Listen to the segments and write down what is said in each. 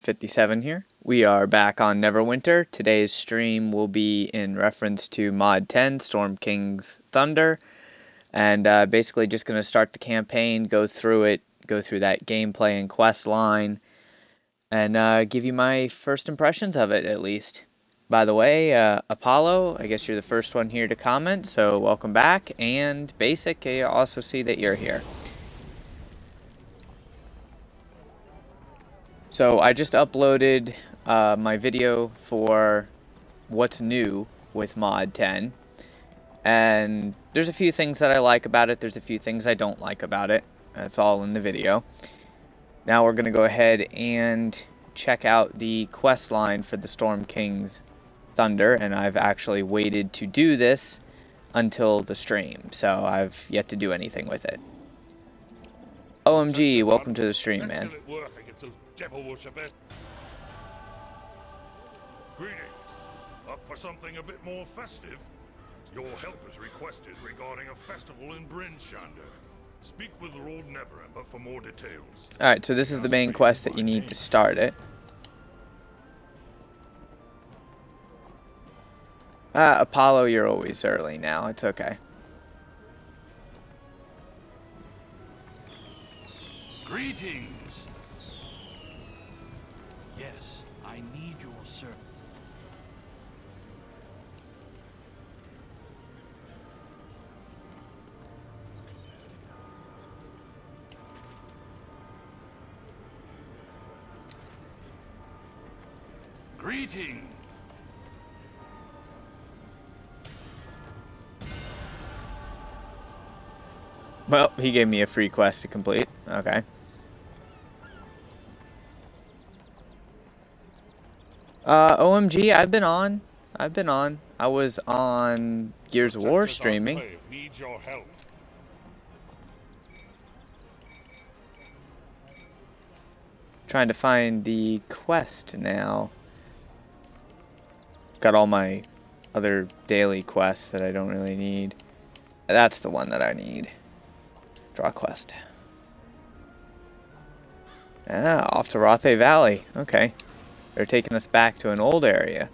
57 here. We are back on Neverwinter. Today's stream will be in reference to Mod 10, Storm King's Thunder, and basically just going to start the campaign, go through it, go through that gameplay and quest line, and give you my first impressions of it, at least. By the way, Apollo, I guess you're the first one here to comment, so welcome back, and Basic, I also see that you're here. So I just uploaded my video for what's new with Mod 10, and there's a few things that I like about it, there's a few things I don't like about it. That's all in the video. Now we're going to go ahead and check out the quest line for the Storm King's Thunder, and I've actually waited to do this until the stream, so I've yet to do anything with it. OMG, welcome to the stream, man. Devil worshippers. Greetings. Up for something a bit more festive? Your help is requested regarding a festival in BRYN, SHANDER. Speak with Lord Neverwinter for more details. Alright, so this is the main quest that you need to start it. Apollo, you're always early now. It's okay. Greetings. Yes, I need your service. Greetings. Well, he gave me a free quest to complete. Okay. OMG, I've been on. I was on Gears of War streaming. Need your help. Trying to find the quest now. Got all my other daily quests that I don't really need. That's the one that I need. Draw quest. Ah, off to Rothe Valley. Okay. They're taking us back to an old area.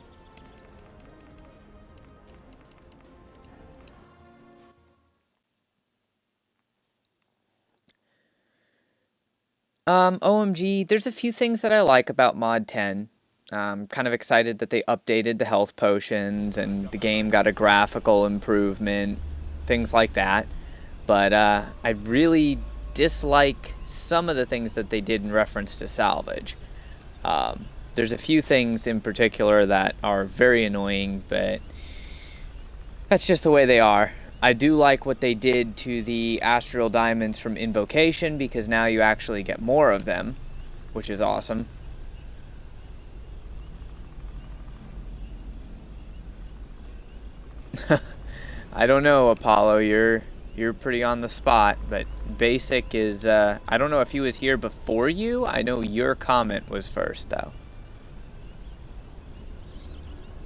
OMG, there's a few things that I like about Mod 10. I'm kind of excited that they updated the health potions and the game got a graphical improvement, things like that. But I really dislike some of the things that they did in reference to salvage. There's a few things in particular that are very annoying, but that's just the way they are. I do like what they did to the Astral Diamonds from Invocation, because now you actually get more of them, which is awesome. I don't know, Apollo, you're pretty on the spot, but Basic is, I don't know if he was here before you. I know your comment was first, though.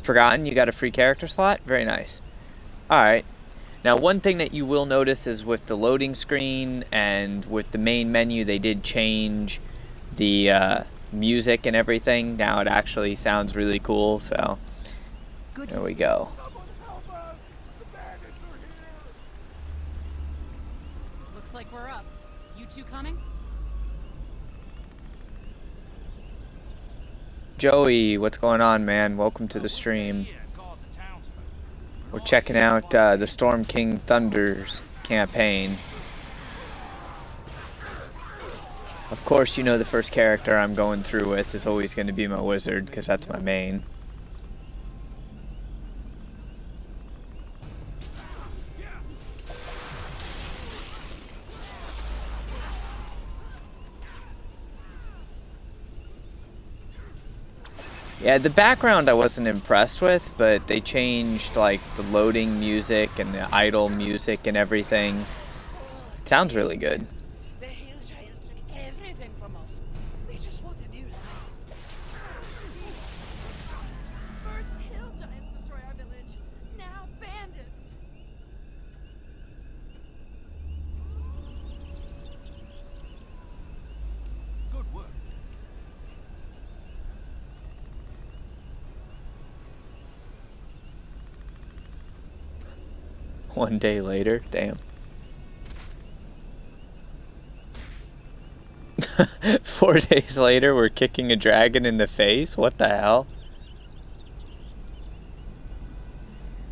Forgotten, you got a free character slot? Very nice. Alright. Now, one thing that you will notice is with the loading screen and with the main menu, they did change the music and everything. Now it actually sounds really cool, so there we go. Looks like we're up. You two coming? Joey, what's going on, man? Welcome to the stream. We're checking out the Storm King Thunder's campaign. Of course, you know the first character I'm going through with is always going to be my wizard, because that's my main. Yeah, the background I wasn't impressed with, but they changed like the loading music and the idle music and everything. It sounds really good. The hill giants took everything from us. We just want a new life. First hill giants destroy our village. Now bandits. Good work. 1 day later, damn. 4 days later, we're kicking a dragon in the face? What the hell?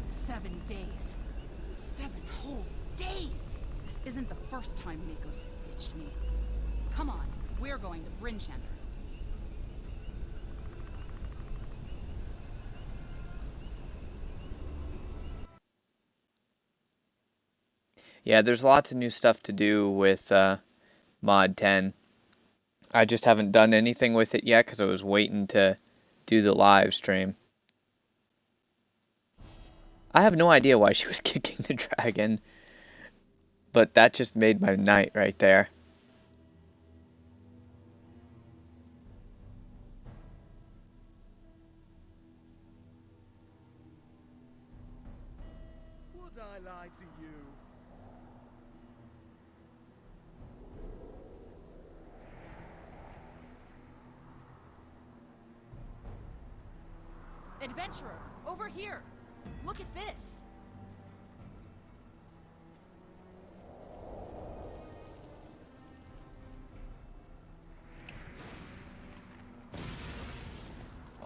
7 days. 7 whole days! This isn't the first time Nikos has ditched me. Come on, we're going to BRYN. Yeah, there's lots of new stuff to do with Mod 10. I just haven't done anything with it yet because I was waiting to do the live stream. I have no idea why she was kicking the dragon, but that just made my night right there. Would I lie to you? Adventurer, over here! Look at this!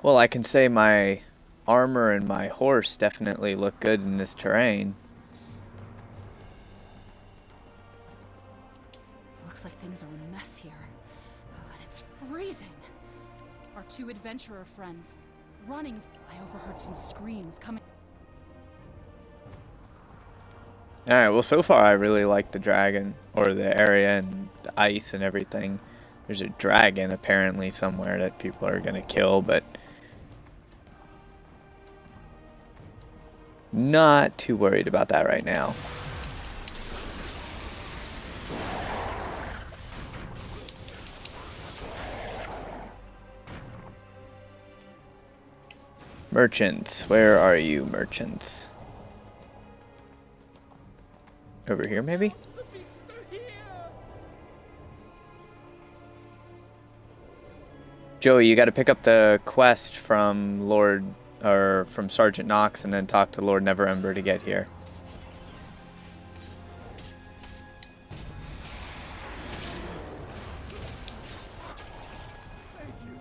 Well, I can say my armor and my horse definitely look good in this terrain. Looks like things are a mess here. Oh, and it's freezing! Our 2 adventurer friends running. I overheard some screams coming. Alright, well so far I really like the dragon, or the area and the ice and everything. There's a dragon apparently somewhere that people are gonna kill, but not too worried about that right now. Merchants, where are you, merchants? Over here, maybe? The beasts are here! Joey, you gotta pick up the quest from from Sergeant Knox and then talk to Lord Neverwinter to get here. Thank you.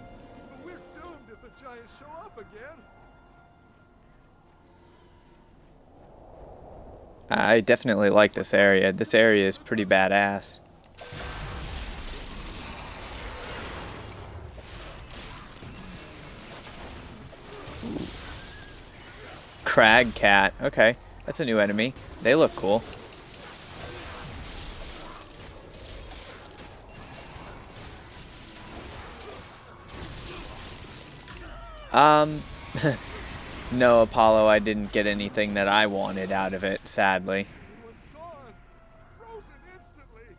But we're doomed if the giants show up again. I definitely like this area. This area is pretty badass. Crag cat. Okay, that's a new enemy. They look cool. No, Apollo, I didn't get anything that I wanted out of it, sadly. Everyone's gone. Frozen instantly.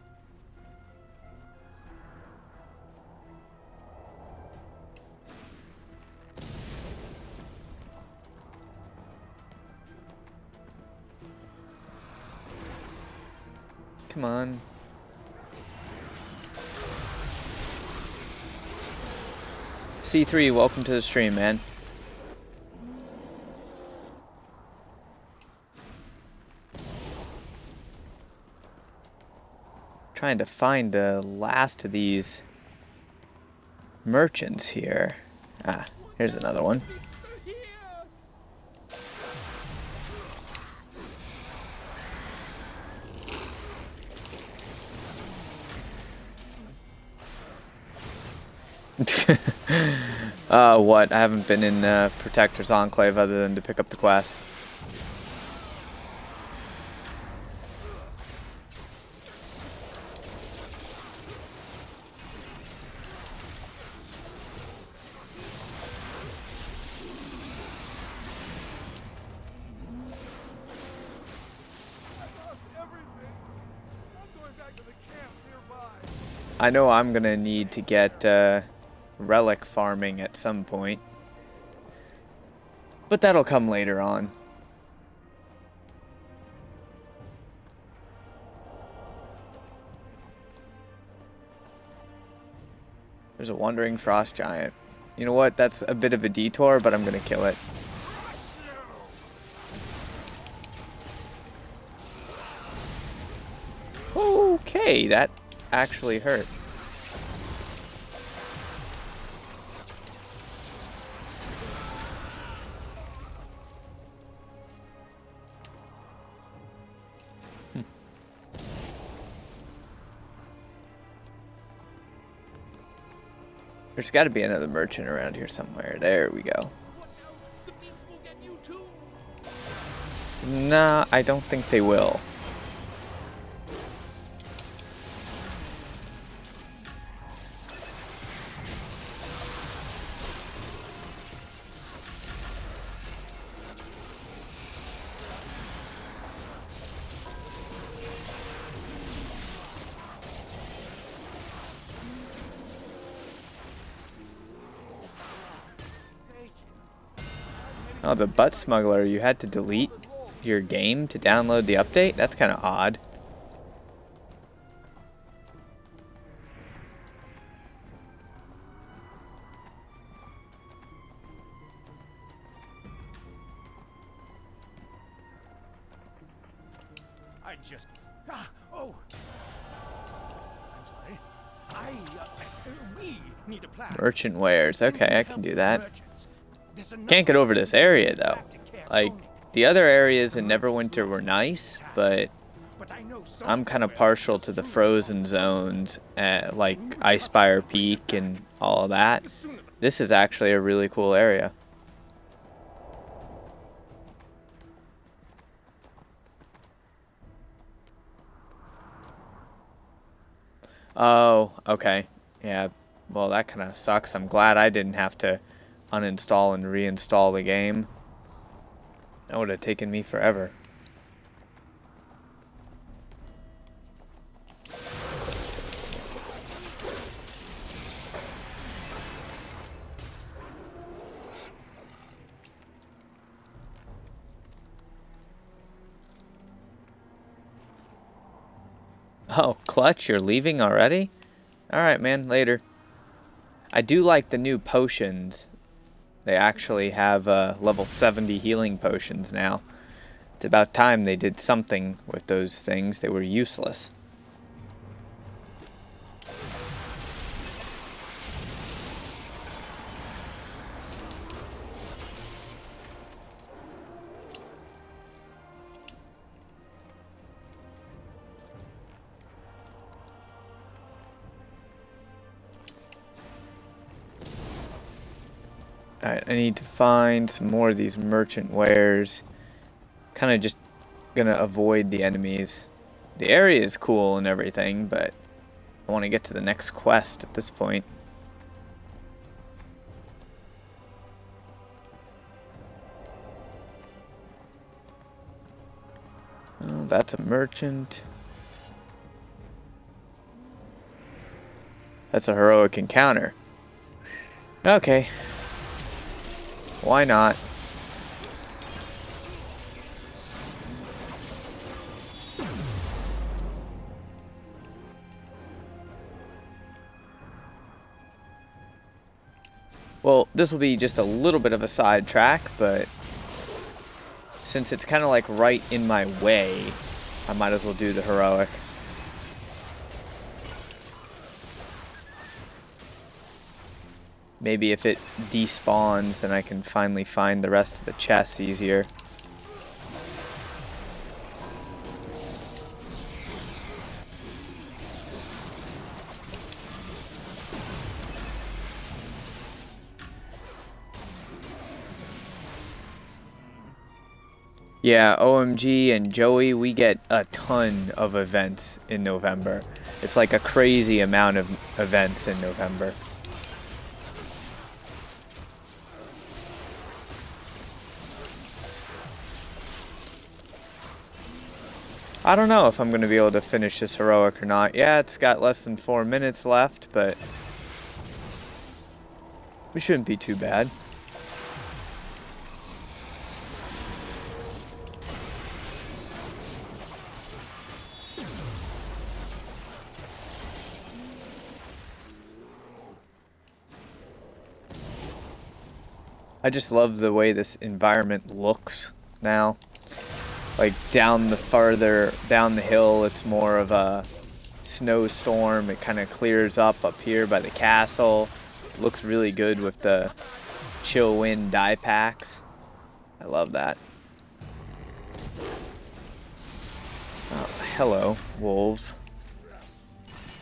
Come on. C3, welcome to the stream, man. Trying to find the last of these merchants here. Ah, here's another one. What? I haven't been in Protector's Enclave other than to pick up the quest. I know I'm gonna need to get relic farming at some point, but that'll come later on. There's a wandering frost giant. You know what? That's a bit of a detour, but I'm gonna kill it. Hey, that actually hurt. There's got to be another merchant around here somewhere. There we go. Nah, I don't think they will. Oh, the butt smuggler, you had to delete your game to download the update? That's kind of odd. I just... oh! I'm sorry. We need a plan. Merchant wares. Okay, I can do that. Can't get over this area, though. Like, the other areas in Neverwinter were nice, but I'm kind of partial to the frozen zones, at, like Icespire Peak and all of that. This is actually a really cool area. Oh, okay. Yeah, well, that kind of sucks. I'm glad I didn't have to uninstall and reinstall the game. That would have taken me forever. Oh, Clutch, you're leaving already? Alright, man, later. I do like the new potions. They actually have level 70 healing potions now. It's about time they did something with those things. They were useless. Alright, I need to find some more of these merchant wares. Kind of just gonna avoid the enemies. The area is cool and everything, but I want to get to the next quest at this point. Oh, that's a merchant. That's a heroic encounter. Okay. Why not? Well, this will be just a little bit of a sidetrack, but since it's kind of like right in my way, I might as well do the heroic. Maybe if it despawns, then I can finally find the rest of the chests easier. Yeah, OMG and Joey, we get a ton of events in November. It's like a crazy amount of events in November. I don't know if I'm going to be able to finish this heroic or not. Yeah, it's got less than 4 minutes left, but it shouldn't be too bad. I just love the way this environment looks now. Like down the hill, it's more of a snowstorm. It kind of clears up here by the castle. Looks really good with the chill wind die packs. I love that. Oh, hello, wolves.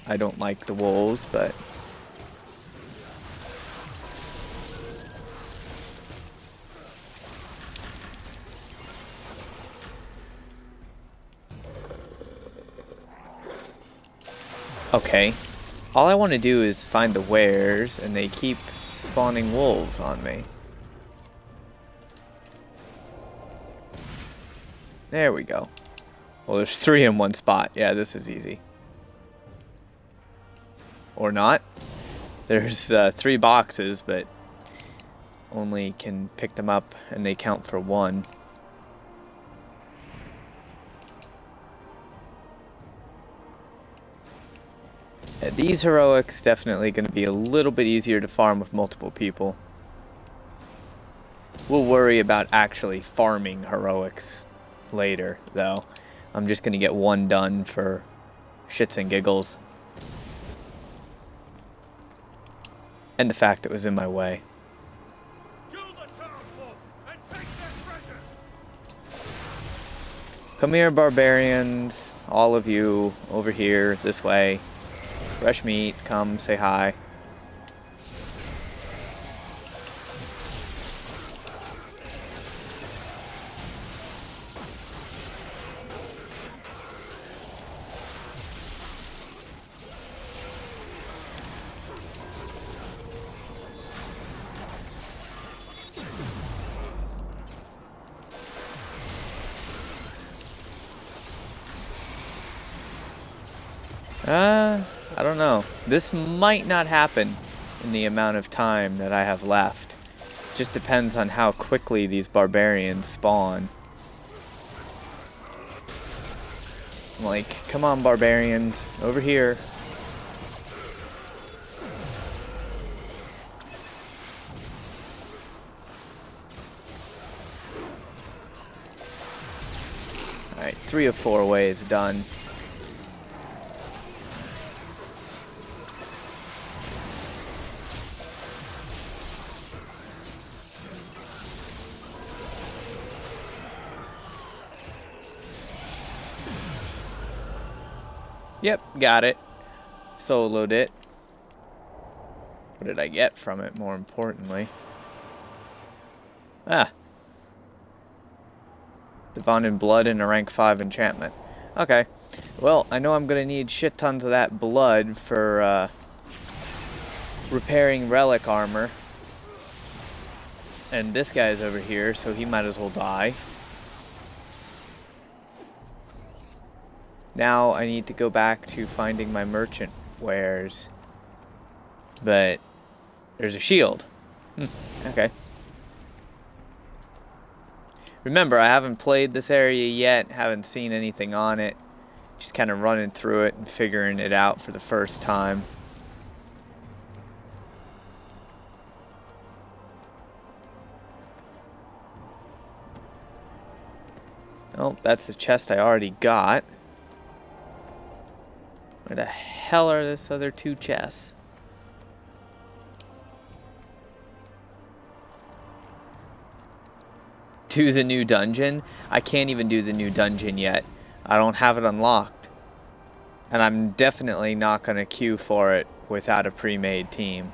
I don't like the wolves, but okay. All I want to do is find the wares, and they keep spawning wolves on me. There we go. Well, there's 3 in one spot. Yeah, this is easy. Or not. There's 3 boxes, but only can pick them up, and they count for 1. Yeah, these heroics definitely going to be a little bit easier to farm with multiple people. We'll worry about actually farming heroics later, though. I'm just going to get 1 done for shits and giggles. And the fact it was in my way. Kill the townsfolk and take their treasures. Come here, barbarians. All of you over here, this way. Fresh meat, come say hi. I don't know. This might not happen in the amount of time that I have left. Just depends on how quickly these barbarians spawn. I'm like, come on, barbarians, over here. Alright, 3 of 4 waves done. Yep, got it. Soloed it. What did I get from it, more importantly? Ah. Divine in Blood and a rank 5 enchantment. Okay. Well, I know I'm going to need shit tons of that blood for repairing relic armor. And this guy's over here, so he might as well die. Now I need to go back to finding my merchant wares. But there's a shield. Okay. Remember, I haven't played this area yet, haven't seen anything on it. Just kind of running through it and figuring it out for the first time. Oh, that's the chest I already got. Where the hell are this other 2 chests? Do the new dungeon? I can't even do the new dungeon yet. I don't have it unlocked. And I'm definitely not going to queue for it without a pre-made team.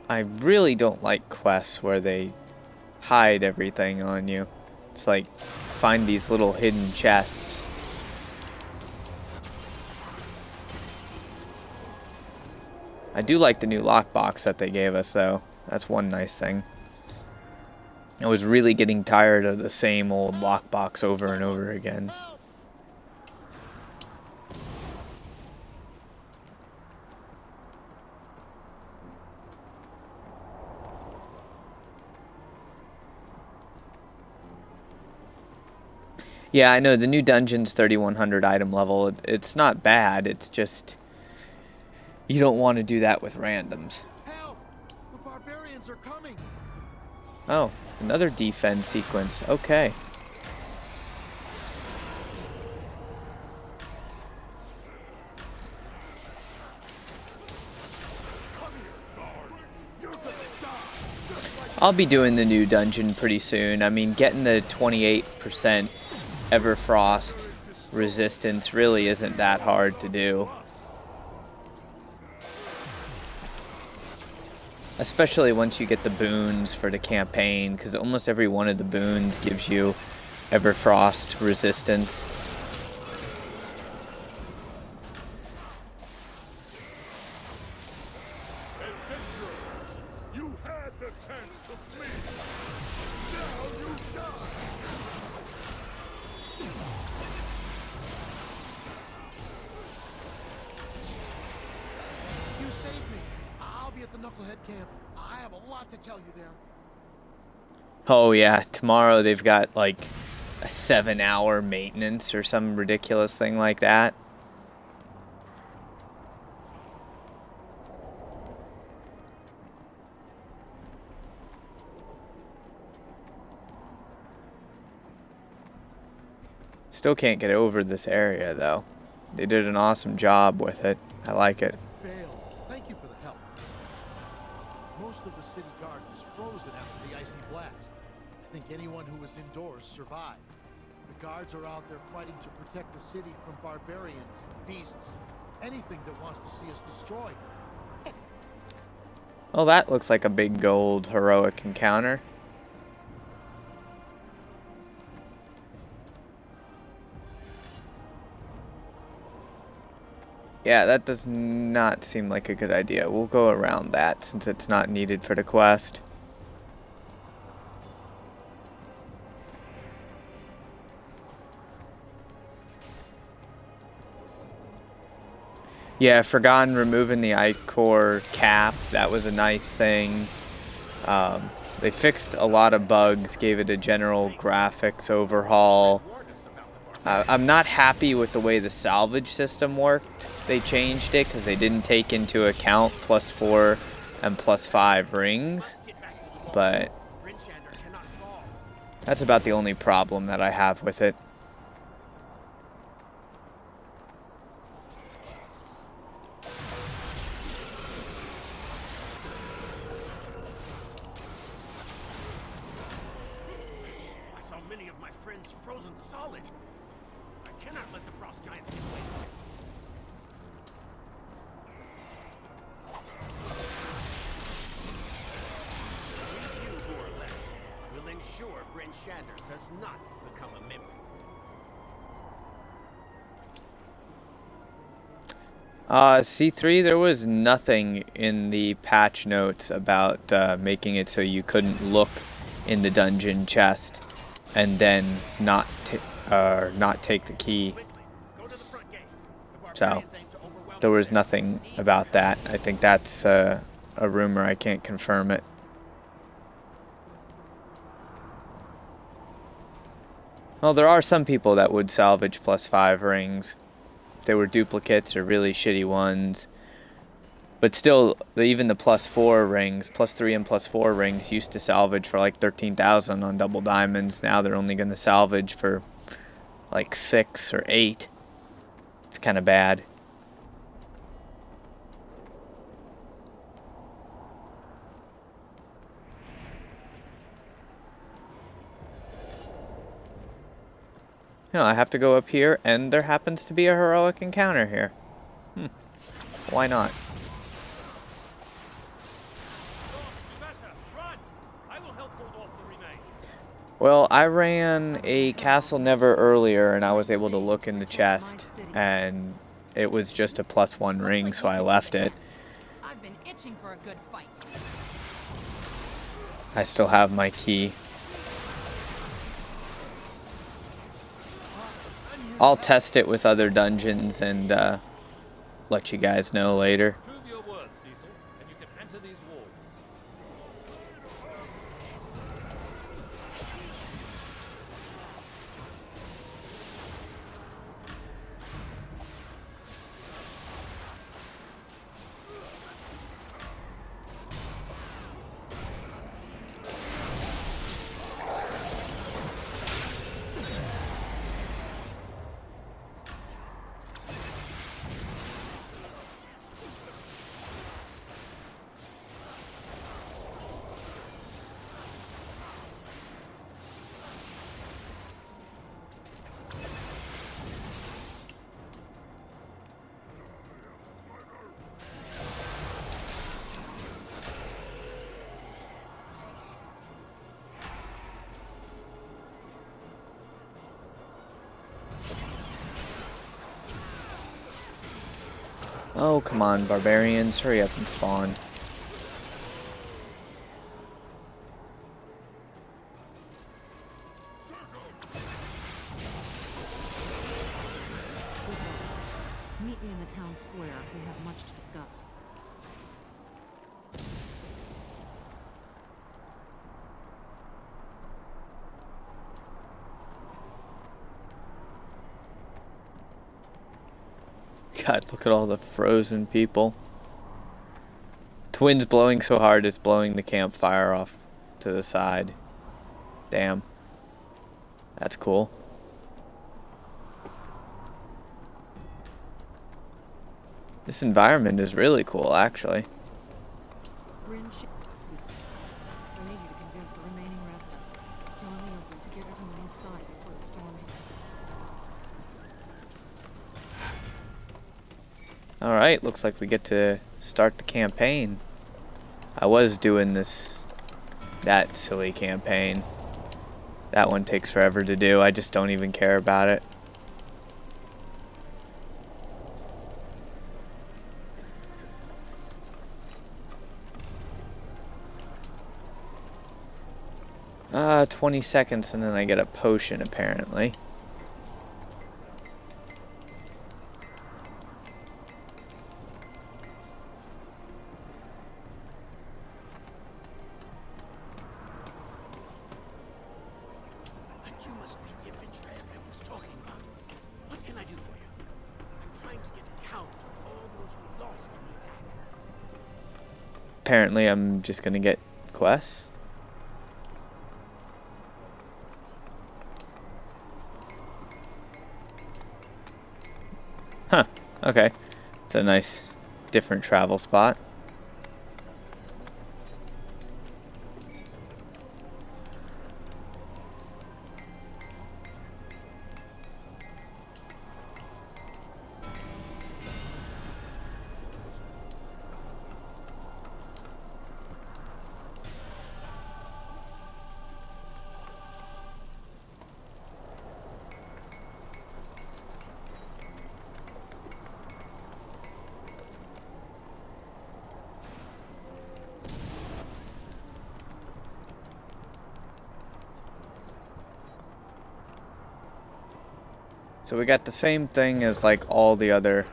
I really don't like quests where they hide everything on you. It's like, find these little hidden chests. I do like the new lockbox that they gave us, though. That's one nice thing. I was really getting tired of the same old lockbox over and over again. Yeah, I know the new dungeon's 3100 item level. It's not bad. It's just you don't want to do that with randoms. Help! The barbarians are coming! Oh, another defense sequence. Okay. I'll be doing the new dungeon pretty soon. I mean, getting the 28% Everfrost resistance really isn't that hard to do. Especially once you get the boons for the campaign, because almost every one of the boons gives you Everfrost resistance. You had the chance to flee. Now you die. You saved me. I'll be at the Knucklehead camp. I have a lot to tell you there. Oh yeah, tomorrow they've got like a 7-hour maintenance or some ridiculous thing like that. Still can't get over this area though. They did an awesome job with it. I like it. Fail. Thank you for the help. Most of the city garden is frozen after the icy blast. I think anyone who was indoors survived. The guards are out there fighting to protect the city from barbarians, beasts, anything that wants to see us destroyed. Well, that looks like a big gold heroic encounter. Yeah, that does not seem like a good idea. We'll go around that since it's not needed for the quest. Yeah, I forgot removing the Ichor cap. That was a nice thing. They fixed a lot of bugs, gave it a general graphics overhaul. I'm not happy with the way the salvage system worked. They changed it because they didn't take into account +4 and +5 rings. But that's about the only problem that I have with it. I saw many of my friends frozen solid. I cannot let the frost giants get away. We few who are left will ensure BRYN SHANDER does not become a memory. C3, there was nothing in the patch notes about making it so you couldn't look in the dungeon chest and then not take the key. So there was nothing about that. I think that's a rumor. I can't confirm it. Well, there are some people that would salvage +5 rings if they were duplicates or really shitty ones. But still, even the +4 rings, +3 and +4 rings used to salvage for like 13,000 on double diamonds. Now they're only going to salvage for like 6 or 8. It's kind of bad. No, I have to go up here, and there happens to be a heroic encounter here. Why not? Well, I ran a Castle Never earlier, and I was able to look in the chest, and it was just a +1 ring, so I left it. I've been itching for a good fight. I still have my key. I'll test it with other dungeons and let you guys know later. Prove your worth, Cecil, and you can enter these walls. Oh, come on, barbarians. Hurry up and spawn. Meet me in the town square. We have much to discuss. God, look at all the frozen people. The wind's blowing so hard it's blowing the campfire off to the side. Damn. That's cool. This environment is really cool, actually. BRYN I need you to convince the remaining residents. Storm the open to get everyone inside before the storm hits. Alright, looks like we get to start the campaign. I was doing that silly campaign. That one takes forever to do. I just don't even care about it. 20 seconds and then I get a potion apparently. You must be the adventurer everyone was talking about. What can I do for you? I'm trying to get a count of all those we lost in the attacks. Apparently I'm just gonna get quests. Huh, okay. It's a nice different travel spot. So we got the same thing as like all the other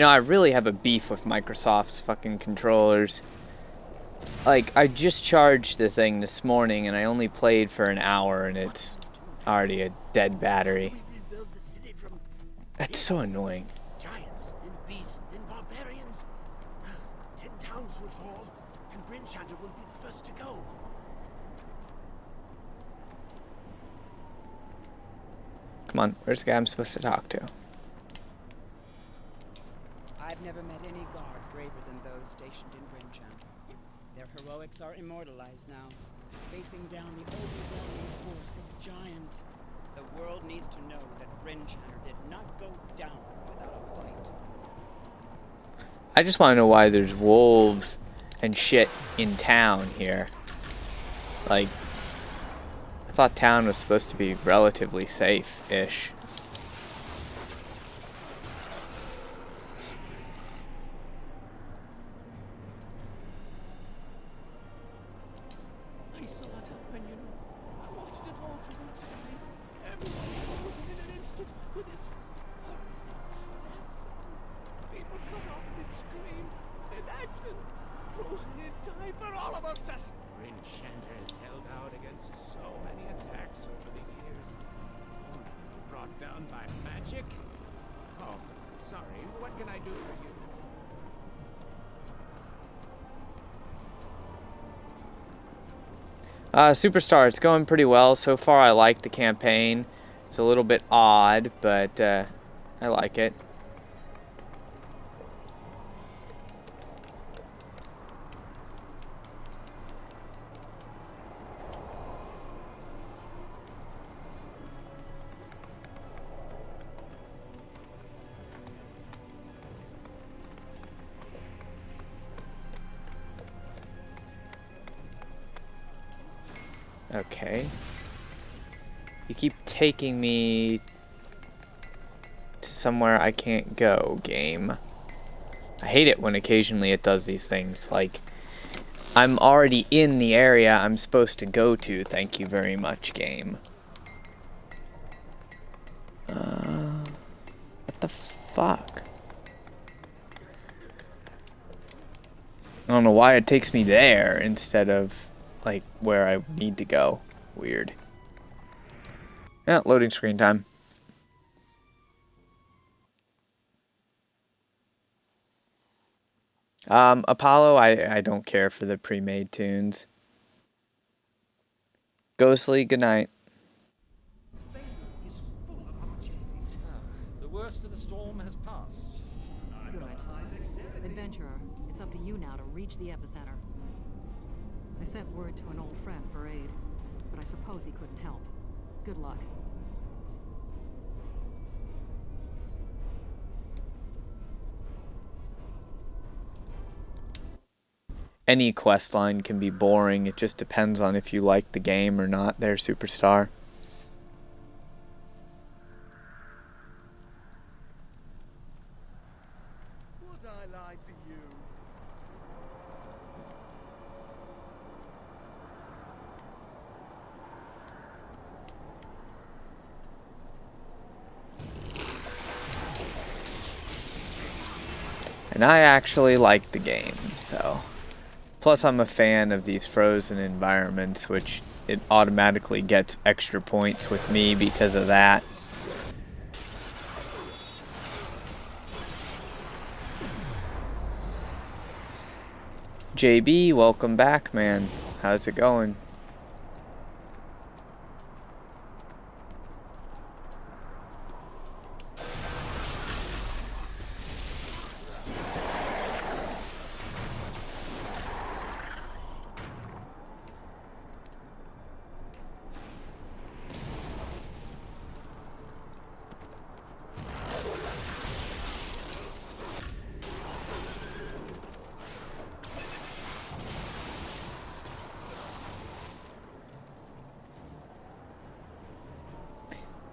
I really have a beef with Microsoft's fucking controllers. Like, I just charged the thing this morning and I only played for an hour and it's already a dead battery. That's so annoying. Giants, then beasts, then barbarians. 10 towns will fall, and BRYN will be the first to go. Come on, where's the guy I'm supposed to talk to? I've never met any guard braver than those stationed in BRYN. Their heroics are immortalized now, facing down the overwhelming force of giants. The world needs to know that BRYN did not go down without a fight. I just want to know why there's wolves and shit in town here. Like, I thought town was supposed to be relatively safe-ish. I saw it happen, you know. I watched it all from outside. Everyone was in an instant with his people come up and scream. Imagine frozen in time for all of us to. BRYN has held out against so many attacks over the years. Only to be brought down by magic. Oh, sorry. What can I do for you? Superstar, it's going pretty well. So far I like the campaign. It's a little bit odd, but I like it. Okay. You keep taking me to somewhere I can't go, game. I hate it when occasionally it does these things. Like, I'm already in the area I'm supposed to go to. Thank you very much, game. What the fuck? I don't know why it takes me there instead of, like, where I need to go. Weird. Yeah, loading screen time. Apollo, I don't care for the pre-made tunes. Ghostly, good night. The worst of the storm has passed. Good. Adventurer, it's up to you now to reach the epicenter. I sent word to an old friend for aid, but I suppose he couldn't help. Good luck. Any quest line can be boring. It just depends on if you like the game or not there, Superstar. Would I lie to you? And I actually like the game, so... Plus, I'm a fan of these frozen environments, which it automatically gets extra points with me because of that. JB, welcome back, man. How's it going?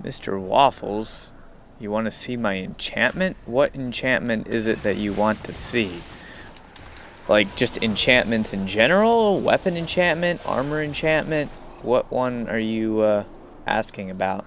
Mr. Waffles, you want to see my enchantment? What enchantment is it that you want to see? Like, just enchantments in general? Weapon enchantment? Armor enchantment? What one are you asking about?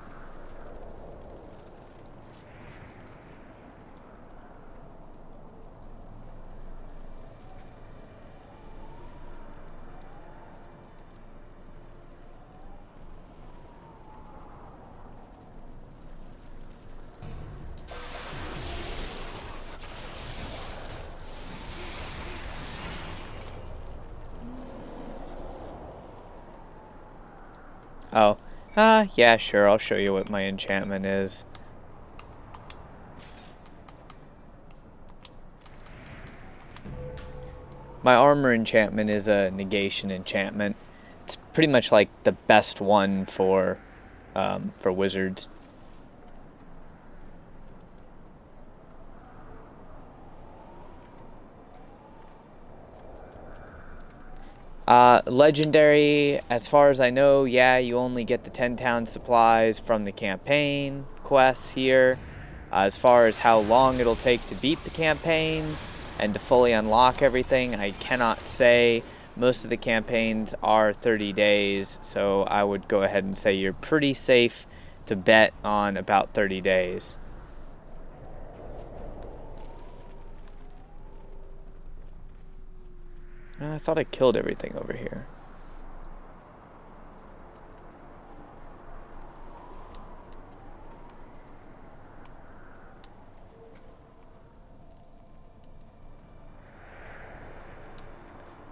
Oh, yeah, sure, I'll show you what my enchantment is. My armor enchantment is a negation enchantment. It's pretty much like the best one for wizards. Legendary, as far as I know, yeah, you only get the 10 town supplies from the campaign quests here. As far as how long it'll take to beat the campaign and to fully unlock everything, I cannot say. Most of the campaigns are 30 days, so I would go ahead and say you're pretty safe to bet on about 30 days. I thought I killed everything over here.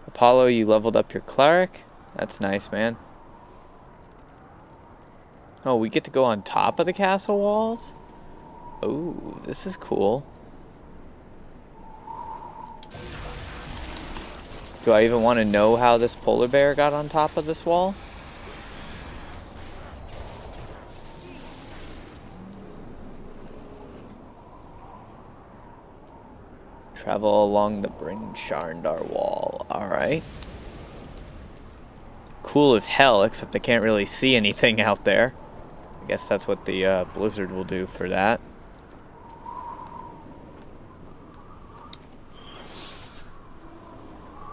Apollo, you leveled up your cleric? That's nice, man. Oh, we get to go on top of the castle walls? Oh, this is cool. Do I even want to know how this polar bear got on top of this wall? Travel along the BRYN wall. Alright. cool as hell, except I can't really see anything out there. I guess that's what the blizzard will do for that.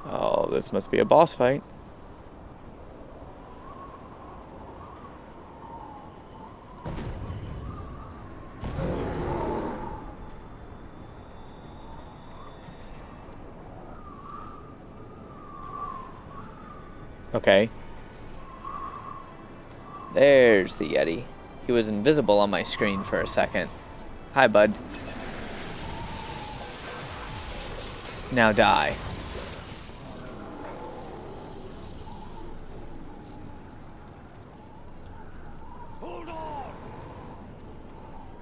Oh, this must be a boss fight. Okay. There's the Yeti. He was invisible on my screen for a second. Hi, bud. Now die. Hold on!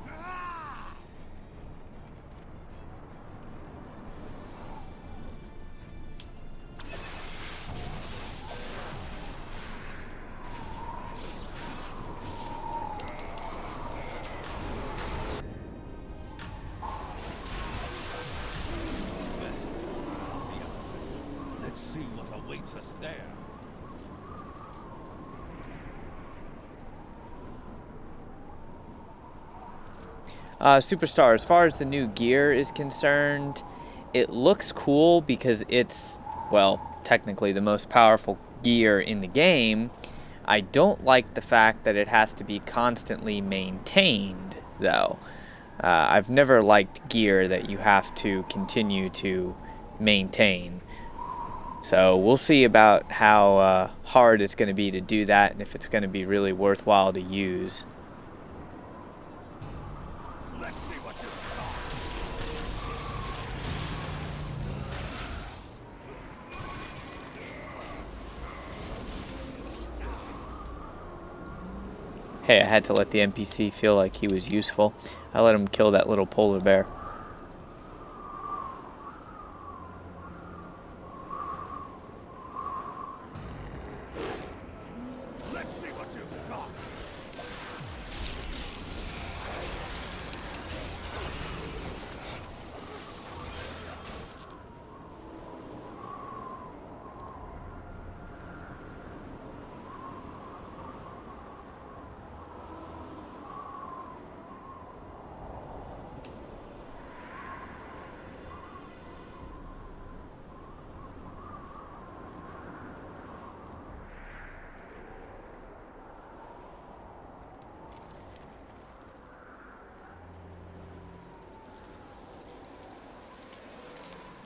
Ah! Let's see what awaits us there. Superstar, as far as the new gear is concerned, it looks cool because it's, well, technically the most powerful gear in the game. I don't like the fact that it has to be constantly maintained, though. I've never liked gear that you have to continue to maintain. So we'll see about how hard it's going to be to do that and if it's going to be really worthwhile to use. Let's see what you Hey, I had to let the NPC feel like he was useful. I let him kill that little polar bear. Let's see what you've got.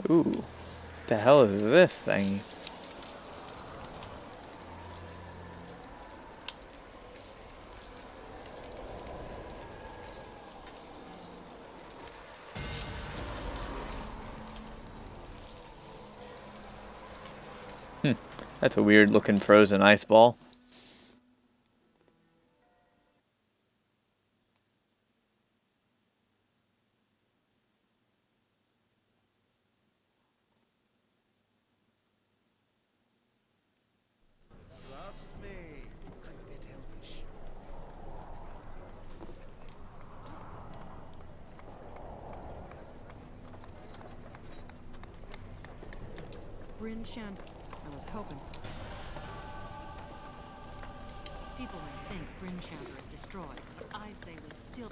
Ooh, what the hell is this thing? That's a weird looking frozen ice ball. Trust me, I'm a bit elvish. BRYN SHANDER. I was hoping. People may think BRYN SHANDER is destroyed, but I say we still.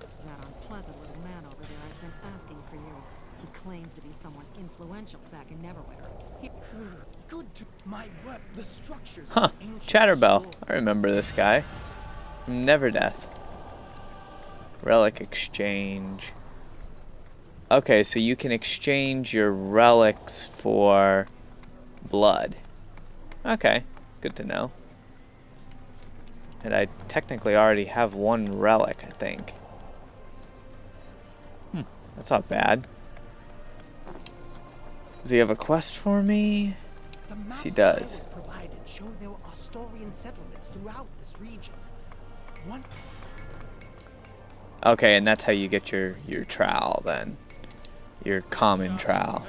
That unpleasant little man over there has been asking for you. He claims to be someone influential back in Neverwinter. Good to my work. The structures. Huh, Chatterbell. I remember this guy. From Neverdeath. Relic exchange. Okay, so you can exchange your relics for blood. Okay, good to know. And I technically already have one relic, I think. That's not bad. Does he have a quest for me? Yes, he does. Provided show there are Asturian settlements throughout this region. One. Okay, and that's how you get your trowel then. Your common trowel.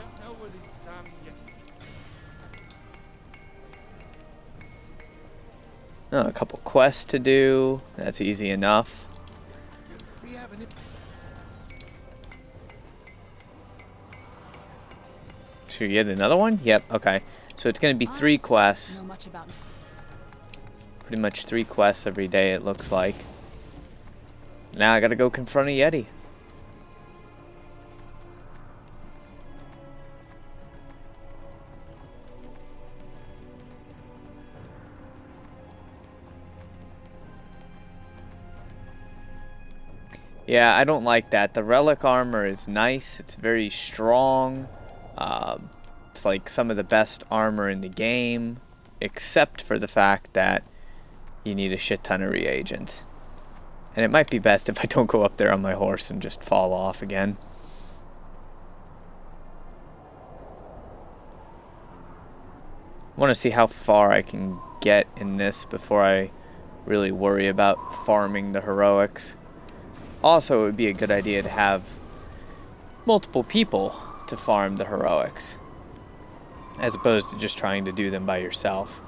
Oh, a couple quests to do. That's easy enough. We have an Should we get another one? Yep, okay. So it's going to be 3 quests. Know much about Pretty much 3 quests every day, it looks like. Now I gotta go confront a Yeti. Yeah, I don't like that. The relic armor is nice. It's very strong. It's like some of the best armor in the game, except for the fact that you need a shit ton of reagents. And it might be best if I don't go up there on my horse and just fall off again. I want to see how far I can get in this before I really worry about farming the heroics. Also, it would be a good idea to have multiple people to farm the heroics, as opposed to just trying to do them by yourself.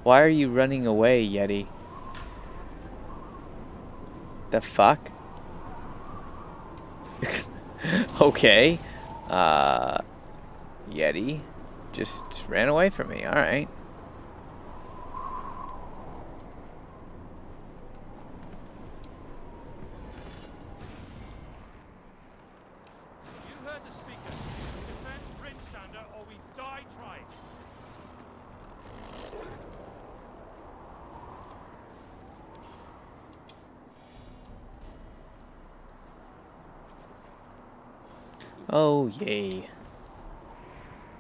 Why are you running away, Yeti? The fuck? Okay. Yeti just ran away from me. Alright. You heard the speaker. We defend BRYN, Shander, or we die trying. Oh, yay.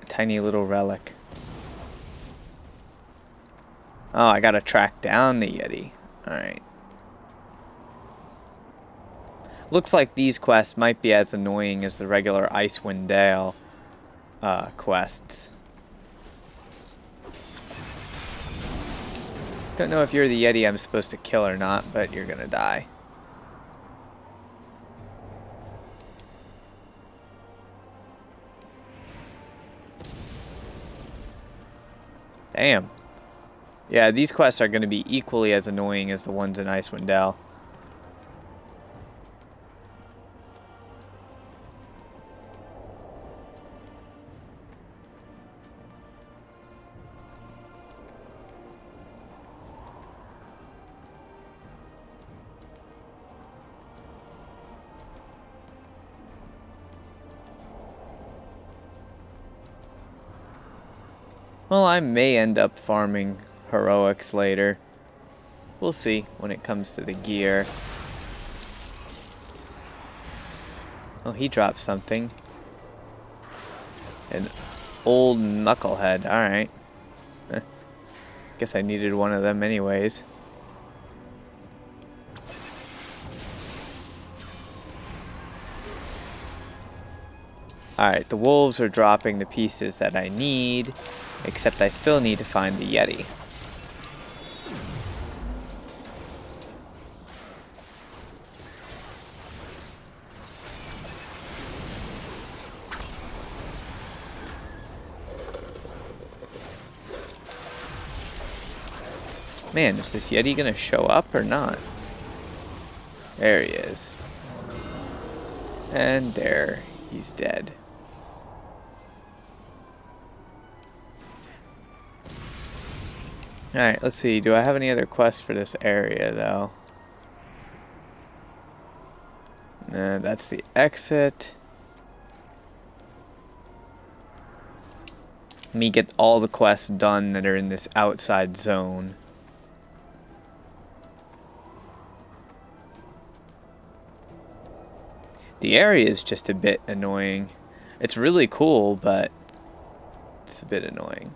A tiny little relic. Oh, I gotta track down the Yeti. Alright. Looks like these quests might be as annoying as the regular Icewind Dale quests. Don't know if you're the Yeti I'm supposed to kill or not, but you're gonna die. Damn. Yeah, these quests are going to be equally as annoying as the ones in Icewind Dale. Well, I may end up farming heroics later. We'll see when it comes to the gear. Oh, he dropped something. An old knucklehead. Alright. Guess I needed one of them anyways. Alright, the wolves are dropping the pieces that I need. Except I still need to find the Yeti. Man, is this Yeti gonna show up or not? There he is. And there, he's dead. Alright, let's see. Do I have any other quests for this area, though? Nah, that's the exit. Let me get all the quests done that are in this outside zone. The area is just a bit annoying. It's really cool, but it's a bit annoying.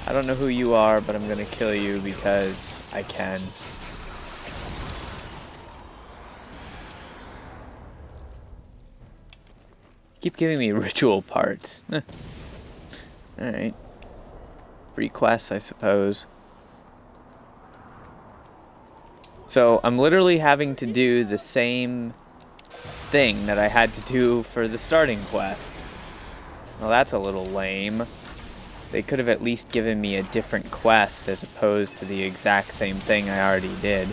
I don't know who you are, but I'm gonna kill you because I can. Keep giving me ritual parts. Alright. Free quests, I suppose. So, I'm literally having to do the same thing that I had to do for the starting quest. Well, that's a little lame. They could have at least given me a different quest as opposed to the exact same thing I already did.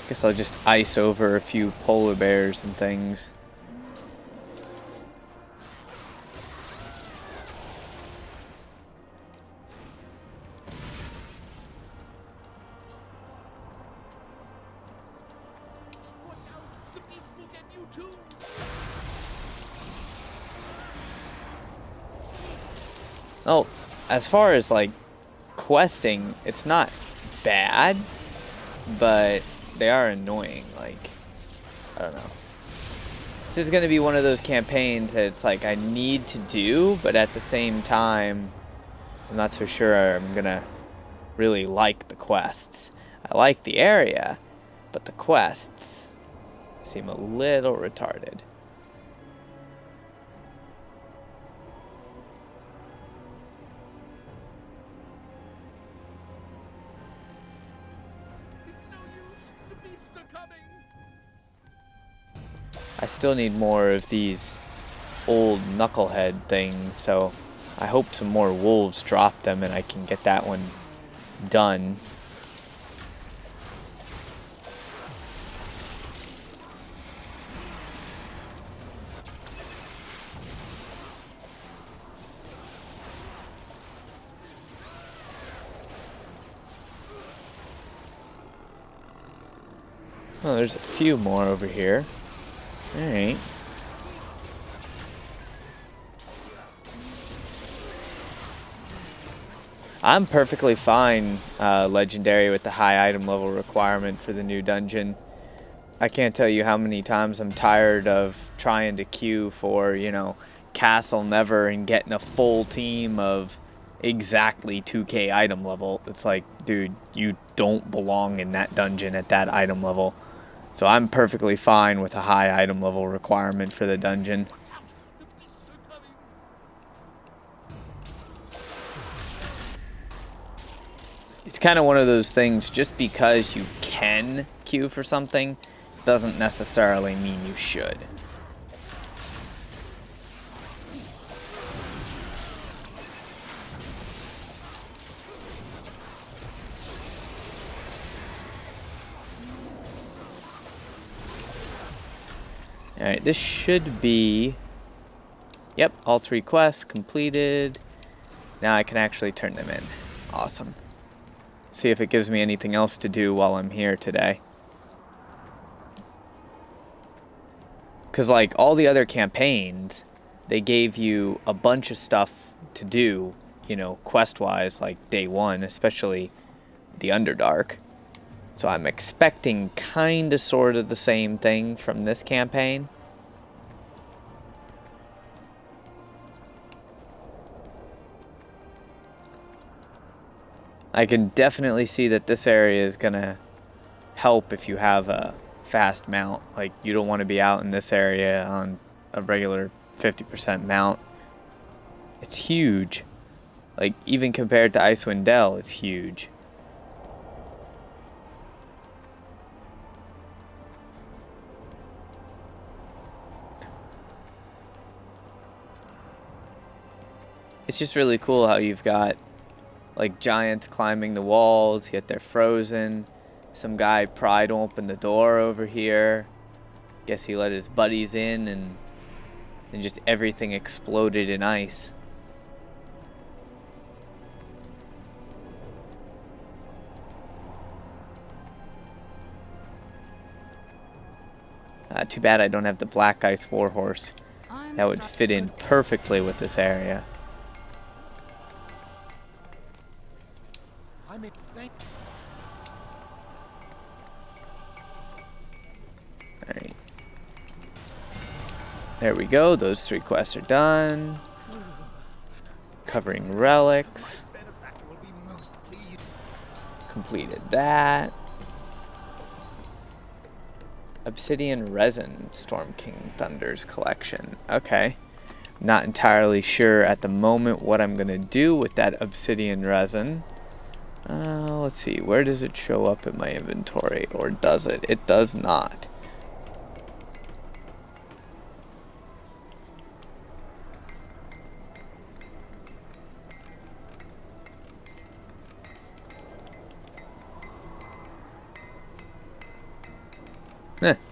Guess I'll just ice over a few polar bears and things. Watch out! The beast will get you too! Well, as far as like questing, it's not bad, but they are annoying. Like, I don't know. This is going to be one of those campaigns that it's like I need to do, but at the same time, I'm not so sure I'm going to really like the quests. I like the area, but the quests seem a little retarded. It's no use! The beasts are coming! I still need more of these old knucklehead things, so I hope some more wolves drop them and I can get that one done. Oh, there's a few more over here. Alright. I'm perfectly fine legendary with the high item level requirement for the new dungeon. I can't tell you how many times I'm tired of trying to queue for, you know, Castle Never and getting a full team of exactly 2k item level. It's like, dude, you don't belong in that dungeon at that item level. So I'm perfectly fine with a high item level requirement for the dungeon. It's kind of one of those things, just because you can queue for something doesn't necessarily mean you should. Alright, this should be... Yep, all 3 quests completed. Now I can actually turn them in. Awesome. See if it gives me anything else to do while I'm here today. Because, like, all the other campaigns, they gave you a bunch of stuff to do, you know, quest-wise, like day 1, especially the Underdark. So I'm expecting kind of sort of the same thing from this campaign. I can definitely see that this area is going to help if you have a fast mount. Like, you don't want to be out in this area on a regular 50% mount. It's huge. Like, even compared to Icewind Dale, it's huge. It's just really cool how you've got like giants climbing the walls, yet they're frozen. Some guy pried open the door over here. Guess he let his buddies in, and just everything exploded in ice. Too bad I don't have the Black Ice Warhorse. That would fit in perfectly with this area. Alright. There we go. Those 3 quests are done. Covering relics. Completed that. Obsidian resin, Storm King Thunder's collection. Okay. Not entirely sure at the moment what I'm going to do with that obsidian resin. Let's see. Where does it show up in my inventory? Or does it? It does not.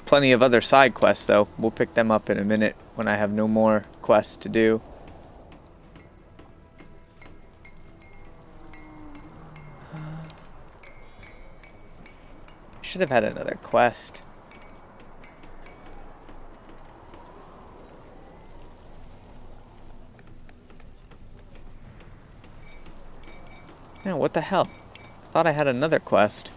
Plenty of other side quests, though. We'll pick them up in a minute when I have no more quests to do. Should have had another quest. Yeah, what the hell? I thought I had another quest.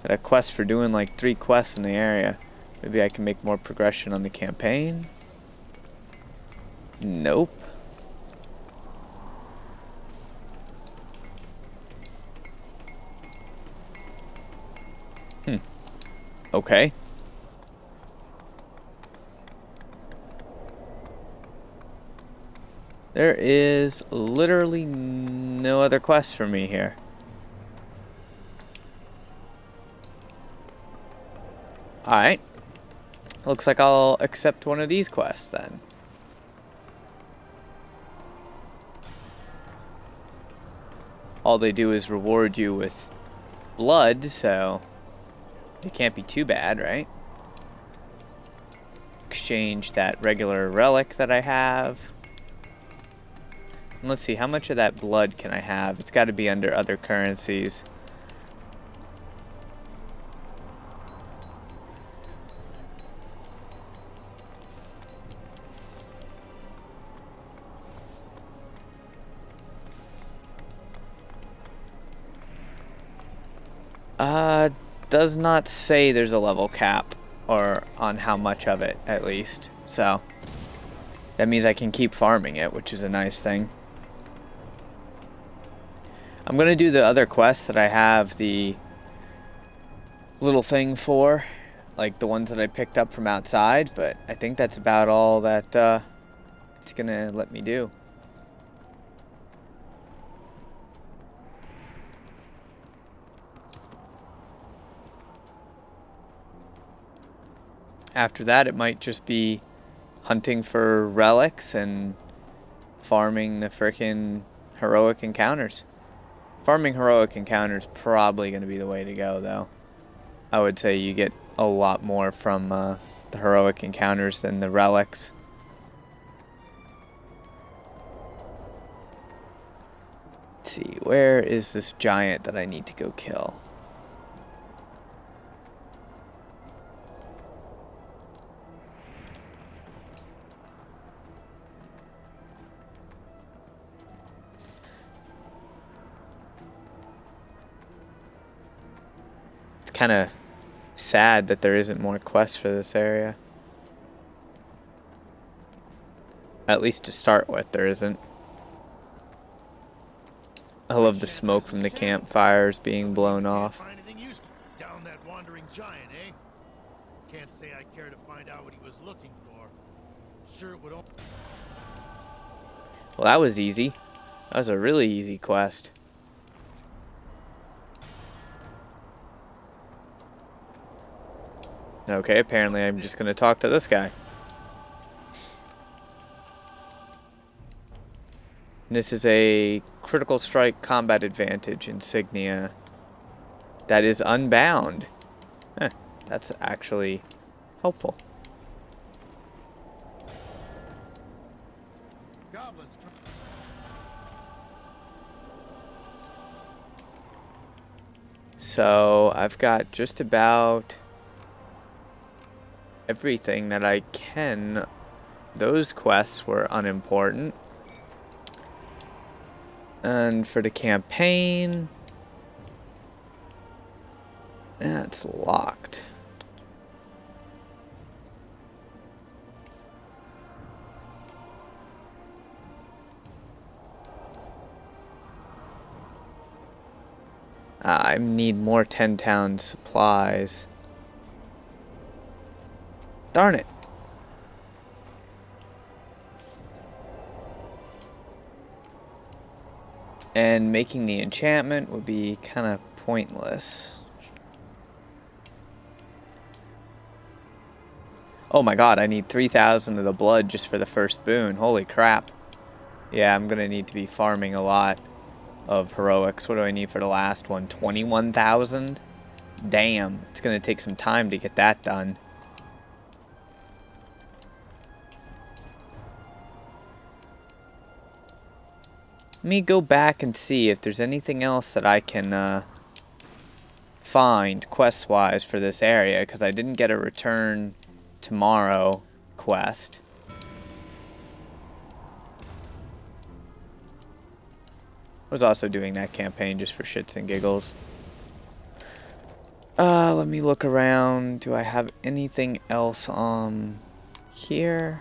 Had a quest for doing like 3 quests in the area. Maybe I can make more progression on the campaign. Nope. Okay. There is literally no other quest for me here. Alright. Looks like I'll accept one of these quests then. All they do is reward you with blood, so it can't be too bad, right? Exchange that regular relic that I have. And let's see, how much of that blood can I have? It's got to be under other currencies. Does not say there's a level cap, or on how much of it, at least. So, that means I can keep farming it, which is a nice thing. I'm going to do the other quests that I have the little thing for, like the ones that I picked up from outside, but I think that's about all that it's going to let me do. After that, it might just be hunting for relics and farming the frickin' heroic encounters. Farming heroic encounters probably going to be the way to go, though. I would say you get a lot more from the heroic encounters than the relics. Let's see, where is this giant that I need to go kill? Kind of sad that there isn't more quests for this area. At least to start with, there isn't. I love the smoke from the campfires being blown off. Find anything useful down that wandering giant, eh? Can't say I care to find out what he was looking for. Sure it would. Well, that was easy. That was a really easy quest. Okay, apparently I'm just going to talk to this guy. This is a critical strike combat advantage insignia that is unbound. That's actually helpful. So I've got just about everything that I can. Those quests were unimportant. And for the campaign, that's locked. I need more 10-town supplies. Darn it. And making the enchantment would be kind of pointless. Oh my god, I need 3,000 of the blood just for the first boon. Holy crap. Yeah, I'm gonna need to be farming a lot of heroics. What do I need for the last one? 21,000? Damn, it's gonna take some time to get that done. Let me go back and see if there's anything else that I can find quest-wise for this area, because I didn't get a return tomorrow quest. I was also doing that campaign just for shits and giggles. Let me look around. Do I have anything else on here?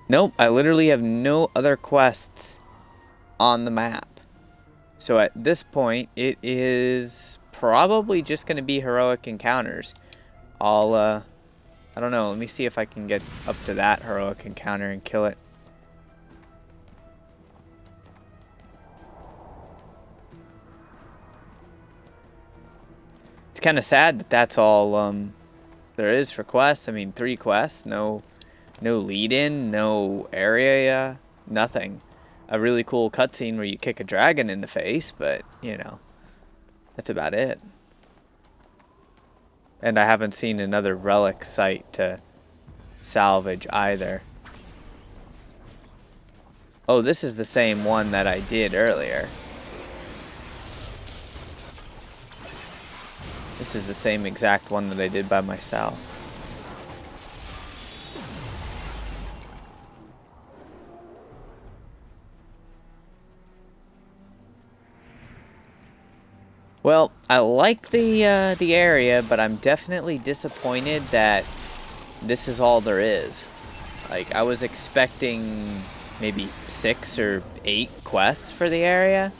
Nope, I literally have no other quests on the map. So at this point, it is probably just going to be heroic encounters. I don't know, let me see if I can get up to that heroic encounter and kill it. It's kind of sad that that's all there is for quests. I mean, 3 quests, no lead-in, no area, nothing. A really cool cutscene where you kick a dragon in the face, but, you know, that's about it. And I haven't seen another relic site to salvage either. Oh, this is the same one that I did earlier. This is the same exact one that I did by myself. Well, I like the area, but I'm definitely disappointed that this is all there is. Like, I was expecting maybe 6 or 8 quests for the area,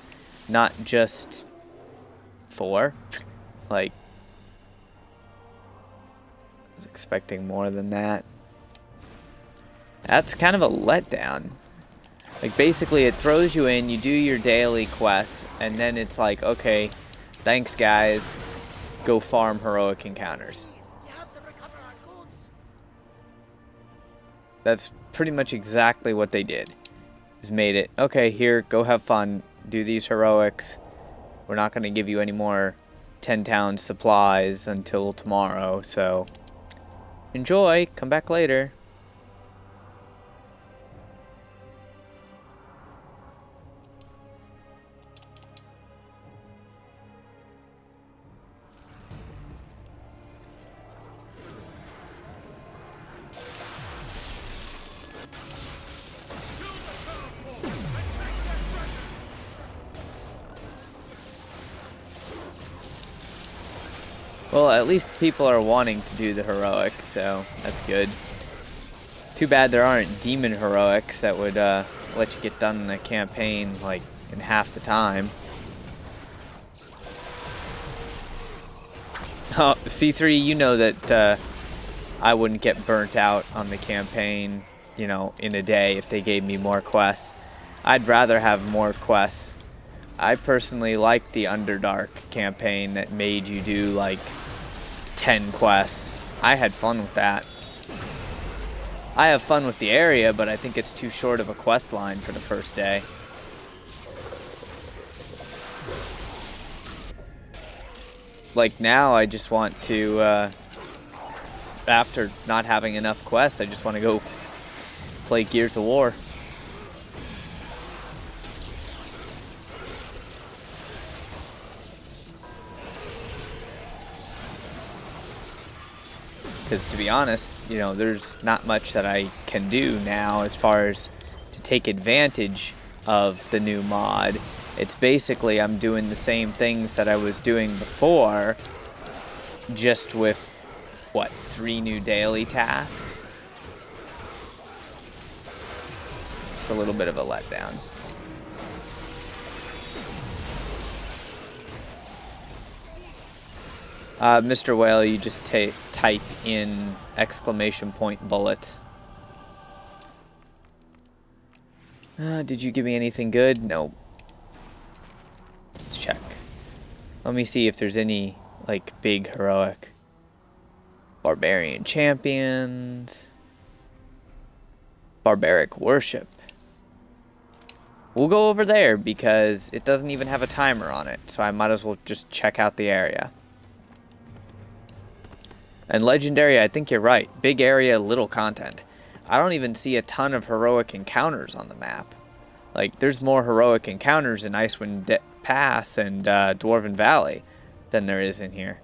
not just 4. Like, I was expecting more than that. That's kind of a letdown. Like, basically, it throws you in, you do your daily quests, and then it's like, okay, thanks, guys. Go farm heroic encounters. That's pretty much exactly what they did. Just made it, okay, here, go have fun. Do these heroics. We're not going to give you any more 10-town supplies until tomorrow, so enjoy. Come back later. Well, at least people are wanting to do the heroics, so that's good. Too bad there aren't demon heroics that would let you get done in the campaign like in half the time. Oh, C3, you know that I wouldn't get burnt out on the campaign, you know, in a day if they gave me more quests. I'd rather have more quests. I personally like the Underdark campaign that made you do like 10 quests. I had fun with that. I have fun with the area, but I think it's too short of a quest line for the first day. Like now, I just want to, after not having enough quests, I just want to go play Gears of War. Because to be honest, you know, there's not much that I can do now as far as to take advantage of the new mod. It's basically I'm doing the same things that I was doing before, just with, what, 3 new daily tasks? It's a little bit of a letdown. Mr. Whale, you just type in exclamation point bullets. Did you give me anything good? No. Let's check. Let me see if there's any, like, big heroic. Barbarian champions. Barbaric worship. We'll go over there because it doesn't even have a timer on it, so I might as well just check out the area. And legendary, I think you're right. Big area, little content. I don't even see a ton of heroic encounters on the map. Like, there's more heroic encounters in Icewind Pass and Dwarven Valley than there is in here.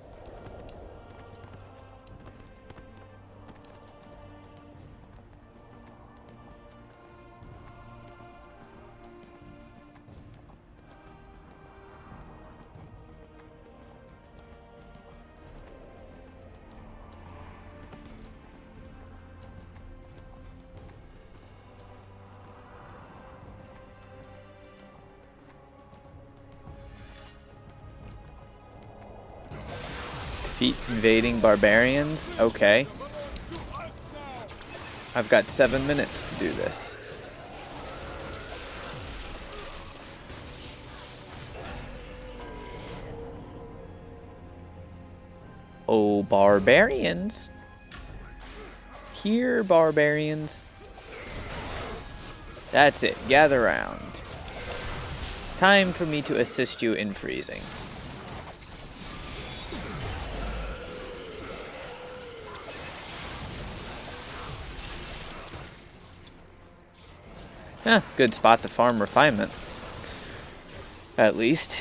Defeat invading barbarians? Okay. I've got 7 minutes to do this. Oh, barbarians. Here, barbarians. That's it. Gather round. Time for me to assist you in freezing. Good spot to farm refinement. At least.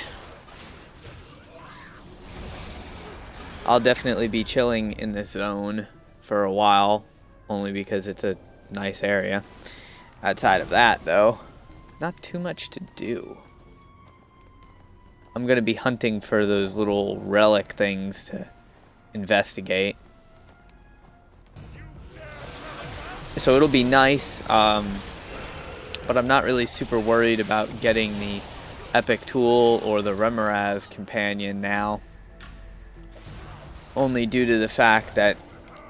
I'll definitely be chilling in this zone for a while, only because it's a nice area. Outside of that, though, not too much to do. I'm going to be hunting for those little relic things to investigate. So it'll be nice, but I'm not really super worried about getting the Epic Tool or the Remoraz Companion now. Only due to the fact that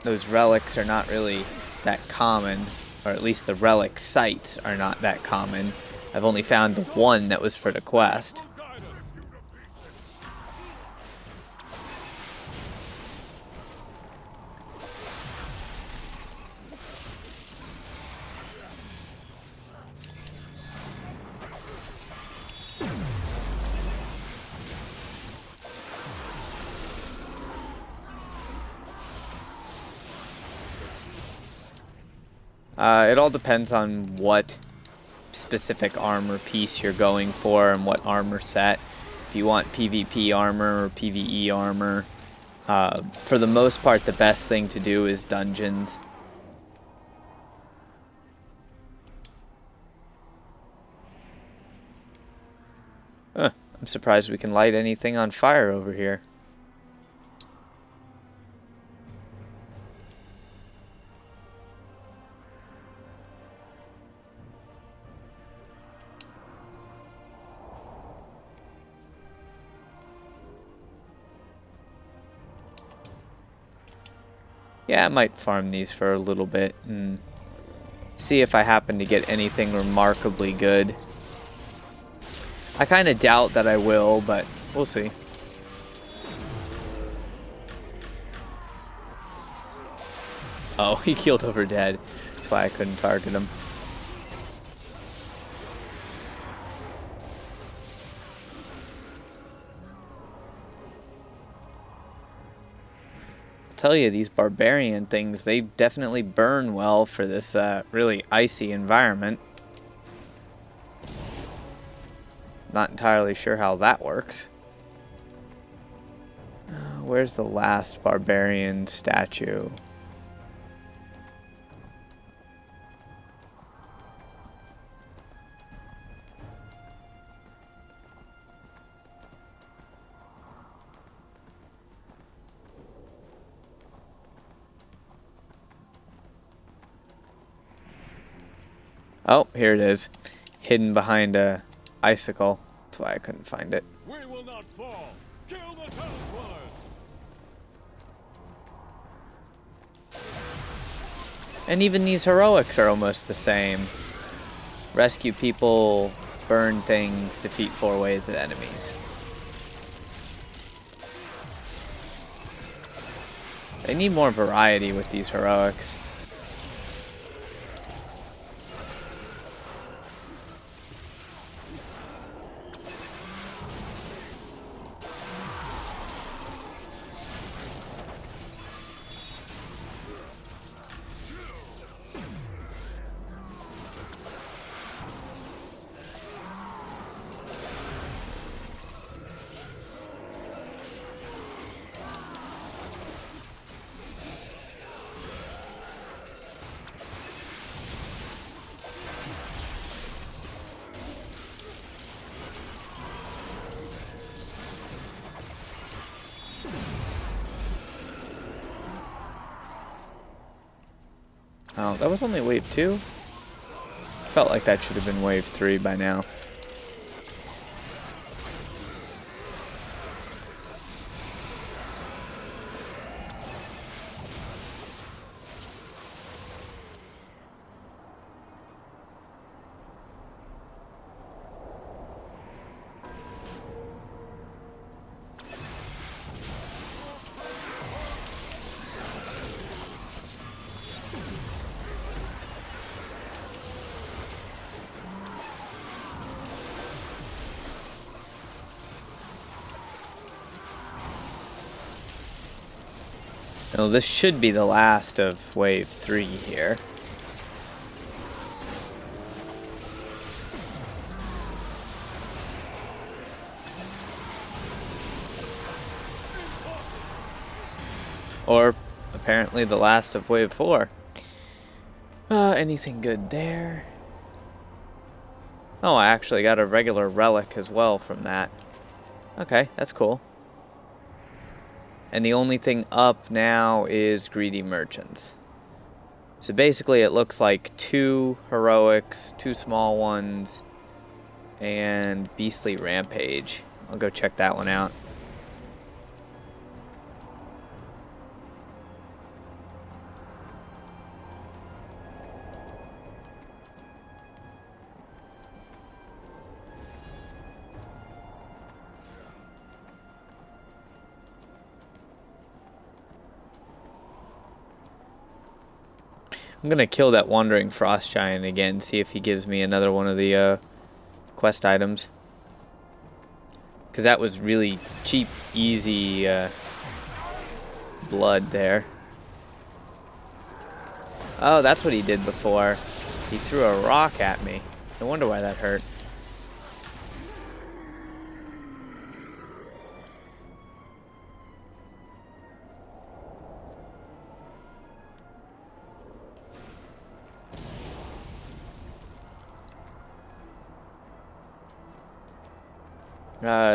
those relics are not really that common, or at least the relic sites are not that common. I've only found the one that was for the quest. It all depends on what specific armor piece you're going for and what armor set. If you want PvP armor or PvE armor, for the most part, the best thing to do is dungeons. I'm surprised we can light anything on fire over here. Yeah, I might farm these for a little bit and see if I happen to get anything remarkably good. I kind of doubt that I will, but we'll see. Oh, he keeled over dead. That's why I couldn't target him. Tell you, these barbarian things, they definitely burn well for this really icy environment. Not entirely sure how that works. Where's the last barbarian statue? Oh, here it is. Hidden behind a icicle. That's why I couldn't find it. We will not fall. Kill the town dwellers. And even these heroics are almost the same. Rescue people, burn things, defeat 4 waves of enemies. They need more variety with these heroics. Oh, that was only wave 2? Felt like that should have been wave 3 by now. Now this should be the last of wave 3 here. Or apparently the last of wave 4. Anything good there? Oh, I actually got a regular relic as well from that. Okay, that's cool. And the only thing up now is Greedy Merchants. So basically it looks like 2 heroics, 2 small ones, and Beastly Rampage. I'll go check that one out. I'm gonna kill that Wandering Frost Giant again, see if he gives me another one of the quest items. Because that was really cheap, easy blood there. Oh, that's what he did before. He threw a rock at me. No wonder why that hurt.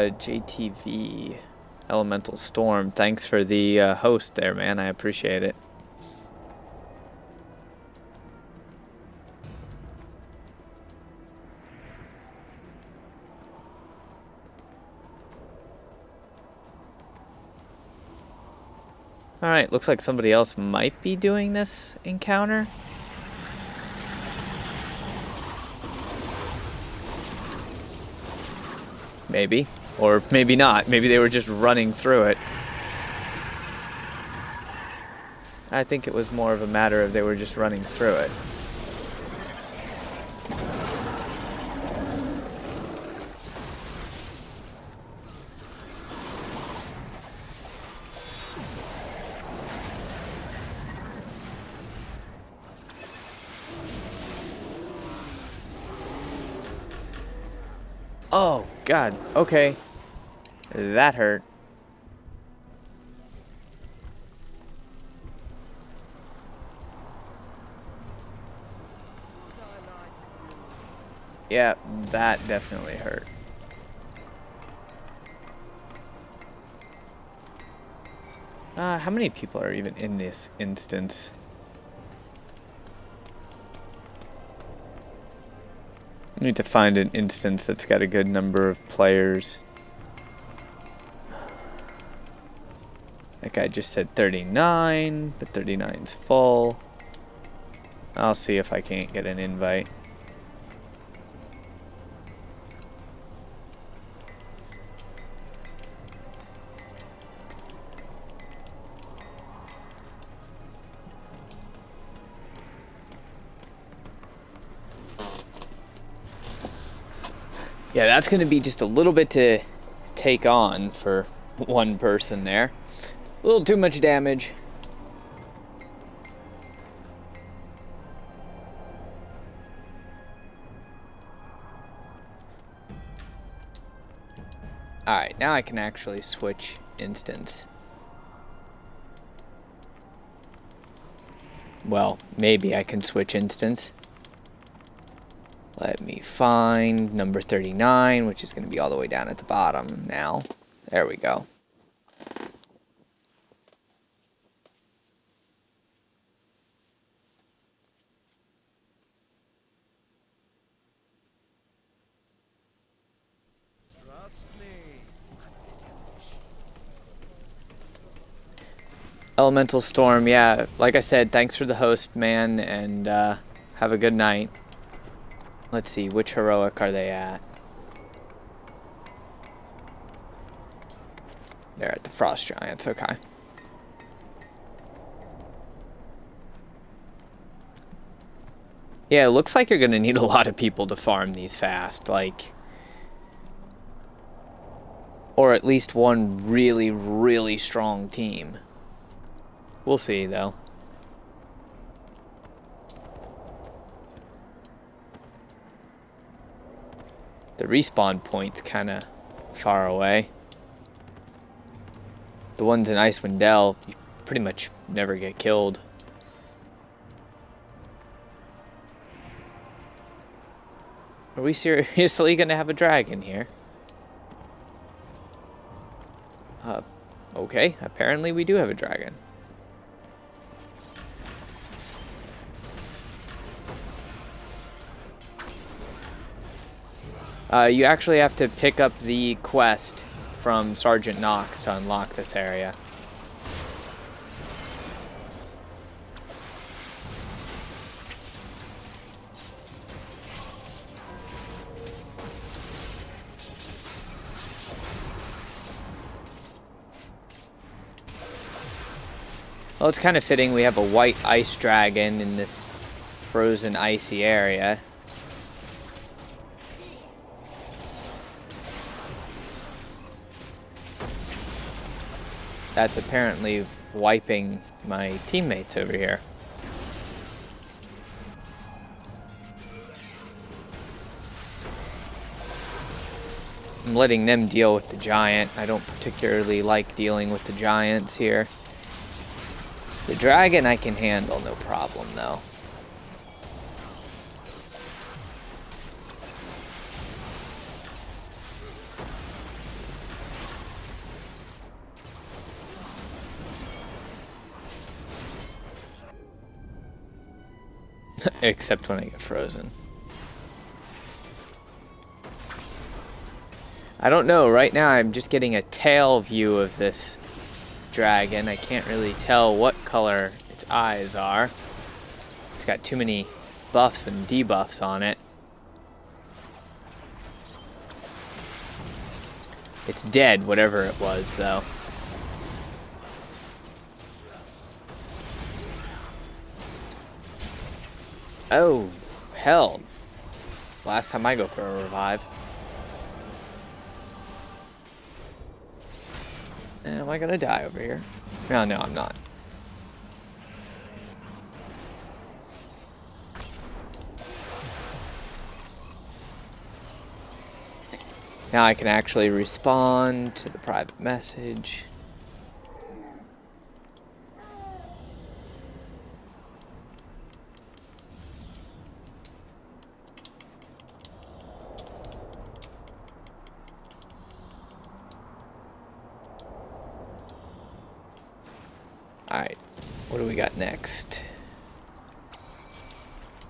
JTV Elemental Storm, thanks for the host there, man. I appreciate it. Alright, looks like somebody else might be doing this encounter. Maybe. Or maybe not. Maybe they were just running through it. I think it was more of a matter of they were just running through it. Oh, God. Okay. That hurt. Yeah, that definitely hurt. How many people are even in this instance? I need to find an instance that's got a good number of players. That guy just said 39, but 39's full. I'll see if I can't get an invite. Yeah, that's going to be just a little bit to take on for one person there. A little too much damage. Alright, now I can actually switch instance. Well, maybe I can switch instance. Let me find number 39, which is going to be all the way down at the bottom now. There we go. Trust me. Elemental Storm, yeah. Like I said, thanks for the host, man, and have a good night. Let's see, which heroic are they at? They're at the Frost Giants, okay. Yeah, it looks like you're going to need a lot of people to farm these fast, like... Or at least one really, really strong team. We'll see, though. The respawn point's kind of far away. The ones in Icewind Dale, you pretty much never get killed. Are we seriously gonna have a dragon here? Okay, apparently we do have a dragon. You actually have to pick up the quest from Sergeant Knox to unlock this area. Well, it's kind of fitting we have a white ice dragon in this frozen icy area. That's apparently wiping my teammates over here. I'm letting them deal with the giant. I don't particularly like dealing with the giants here. The dragon I can handle, no problem, though. Except when I get frozen. I don't know, right now I'm just getting a tail view of this dragon. I can't really tell what color its eyes are. It's got too many buffs and debuffs on it. It's dead, whatever it was, though. Oh, hell. Last time I go for a revive. Am I gonna die over here? No, no, I'm not. Now I can actually respond to the private message. Alright, what do we got next?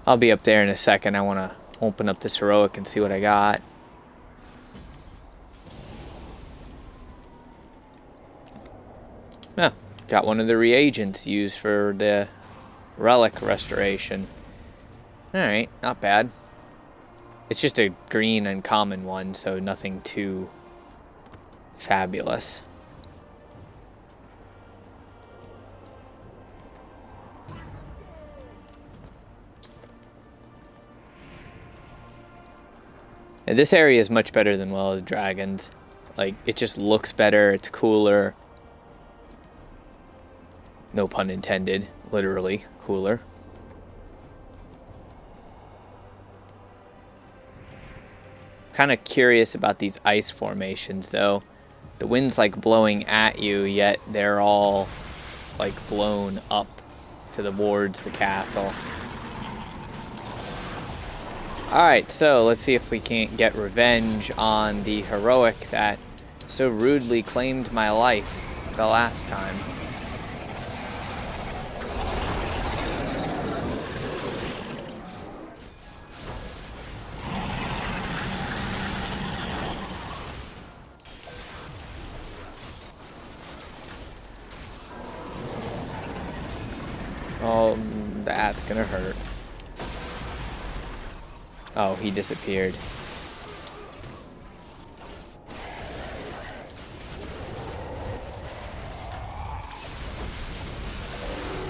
I'll be up there in a second. I want to open up this heroic and see what I got. Oh, got one of the reagents used for the relic restoration. Alright, not bad. It's just a green uncommon one, so nothing too fabulous. And this area is much better than Well of the Dragons. Like, it just looks better, it's cooler. No pun intended, literally cooler. Kind of curious about these ice formations though. The wind's like blowing at you, yet they're all like blown up towards the castle. Alright, so let's see if we can't get revenge on the heroic that so rudely claimed my life the last time. Oh, that's gonna hurt. Oh, he disappeared.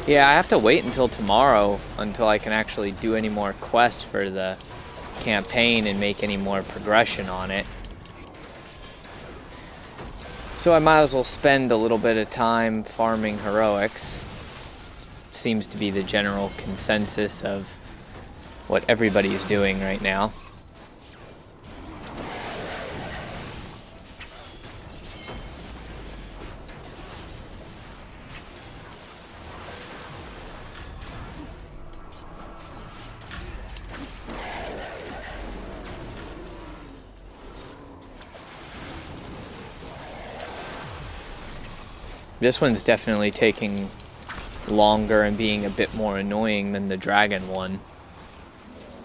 Yeah, I have to wait until tomorrow until I can actually do any more quests for the campaign and make any more progression on it. So I might as well spend a little bit of time farming heroics. Seems to be the general consensus of what everybody is doing right now. This one's definitely taking longer and being a bit more annoying than the dragon one.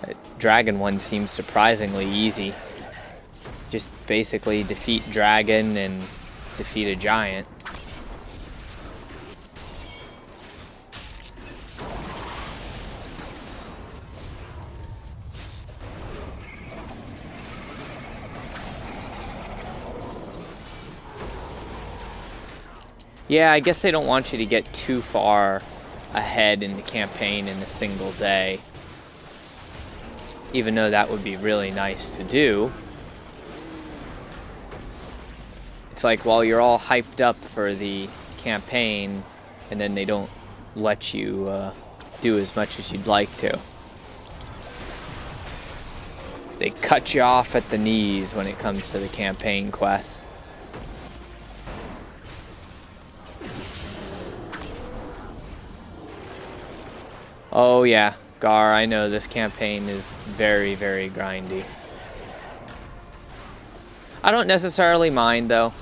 The dragon one seems surprisingly easy. Just basically defeat dragon and defeat a giant. Yeah, I guess they don't want you to get too far ahead in the campaign in a single day. Even though that would be really nice to do. It's like, while you're all hyped up for the campaign, and then they don't let you do as much as you'd like to. They cut you off at the knees when it comes to the campaign quests. Oh yeah, Gar, I know this campaign is very, very grindy. I don't necessarily mind though.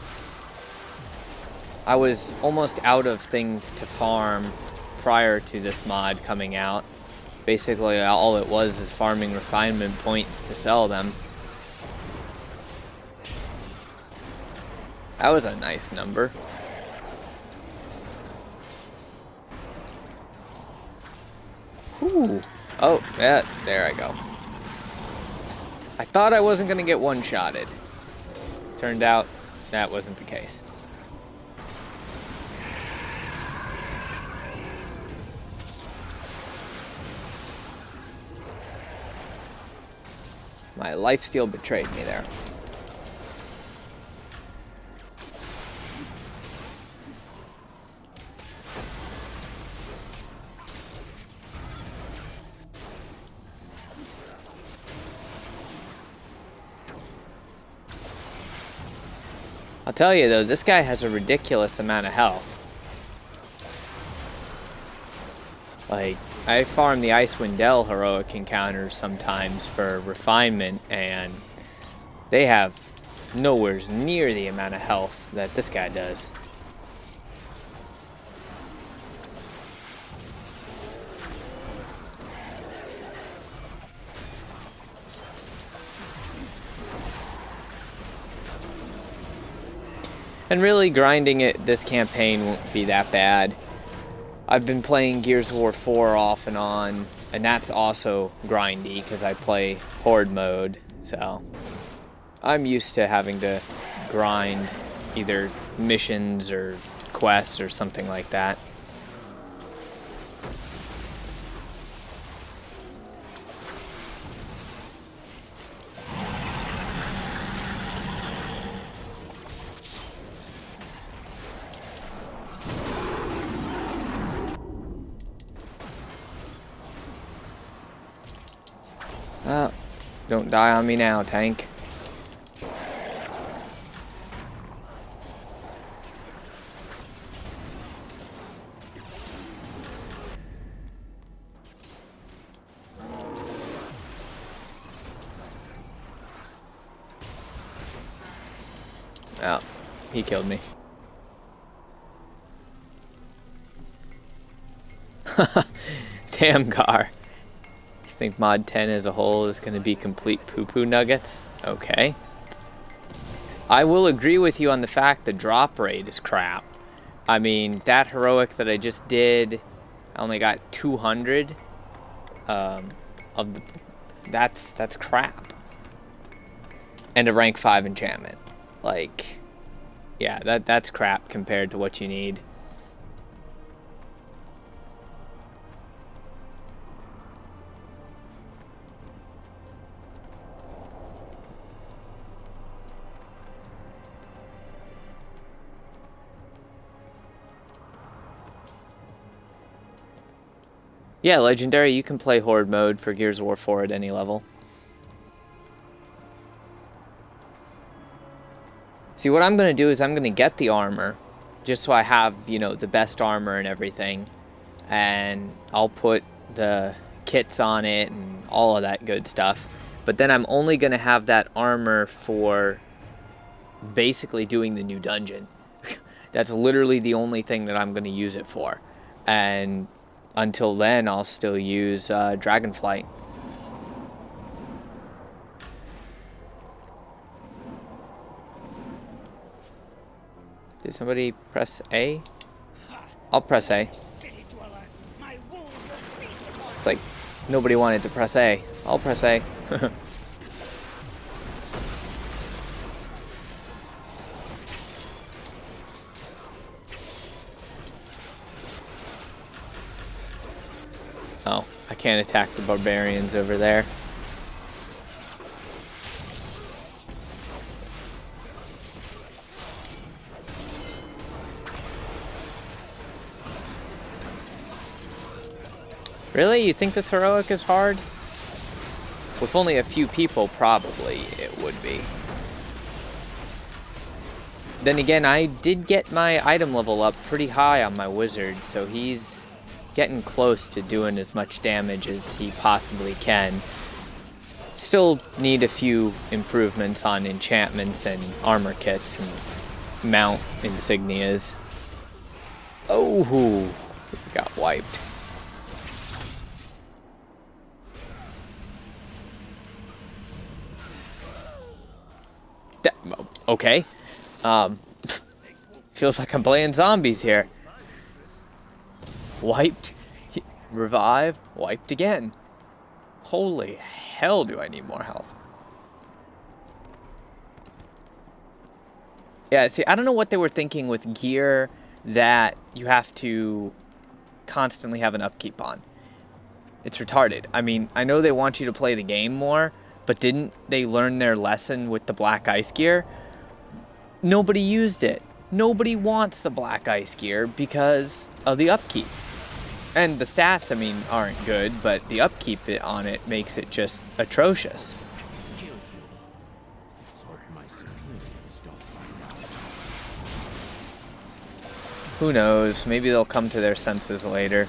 I was almost out of things to farm prior to this mod coming out. Basically all it was is farming refinement points to sell them. That was a nice number. Ooh. Oh, yeah, there I go. I thought I wasn't going to get one-shotted. Turned out that wasn't the case. My lifesteal betrayed me there. I'll tell you though, this guy has a ridiculous amount of health. Like, I farm the Icewind Dale heroic encounters sometimes for refinement, and they have nowhere near the amount of health that this guy does. And really, grinding it this campaign won't be that bad. I've been playing Gears of War 4 off and on And that's also grindy because I play horde mode, so I'm used to having to grind either missions or quests or something like that. Oh, don't die on me now, tank. Oh, he killed me. Damn, Gar. You think Mod 10 as a whole is going to be complete poo-poo nuggets? Okay. I will agree with you on the fact the drop rate is crap. I mean, that heroic that I just did, I only got 200 of the... That's crap. And a rank 5 enchantment. Like, yeah, that's crap compared to what you need. Yeah, Legendary, you can play Horde mode for Gears of War 4 at any level. See, what I'm going to do is I'm going to get the armor, just so I have, you know, the best armor and everything. And I'll put the kits on it and all of that good stuff. But then I'm only going to have that armor for basically doing the new dungeon. That's literally the only thing that I'm going to use it for. And until then, I'll still use Dragonflight. Did somebody press A? I'll press A. It's like nobody wanted to press A. I'll press A. Oh, I can't attack the barbarians over there. Really? You think this heroic is hard? With only a few people, probably it would be. Then again, I did get my item level up pretty high on my wizard, so he's getting close to doing as much damage as he possibly can. Still need a few improvements on enchantments and armor kits and mount insignias. Oh, we got wiped. Okay. Feels like I'm playing zombies here. Wiped, revive, wiped again. Holy hell, do I need more health. Yeah, see, I don't know what they were thinking with gear that you have to constantly have an upkeep on. It's retarded. I mean, I know they want you to play the game more, but didn't they learn their lesson with the Black Ice gear? Nobody used it. Nobody wants the Black Ice gear because of the upkeep. And the stats, I mean, aren't good, but the upkeep on it makes it just atrocious. Who knows? Maybe they'll come to their senses later.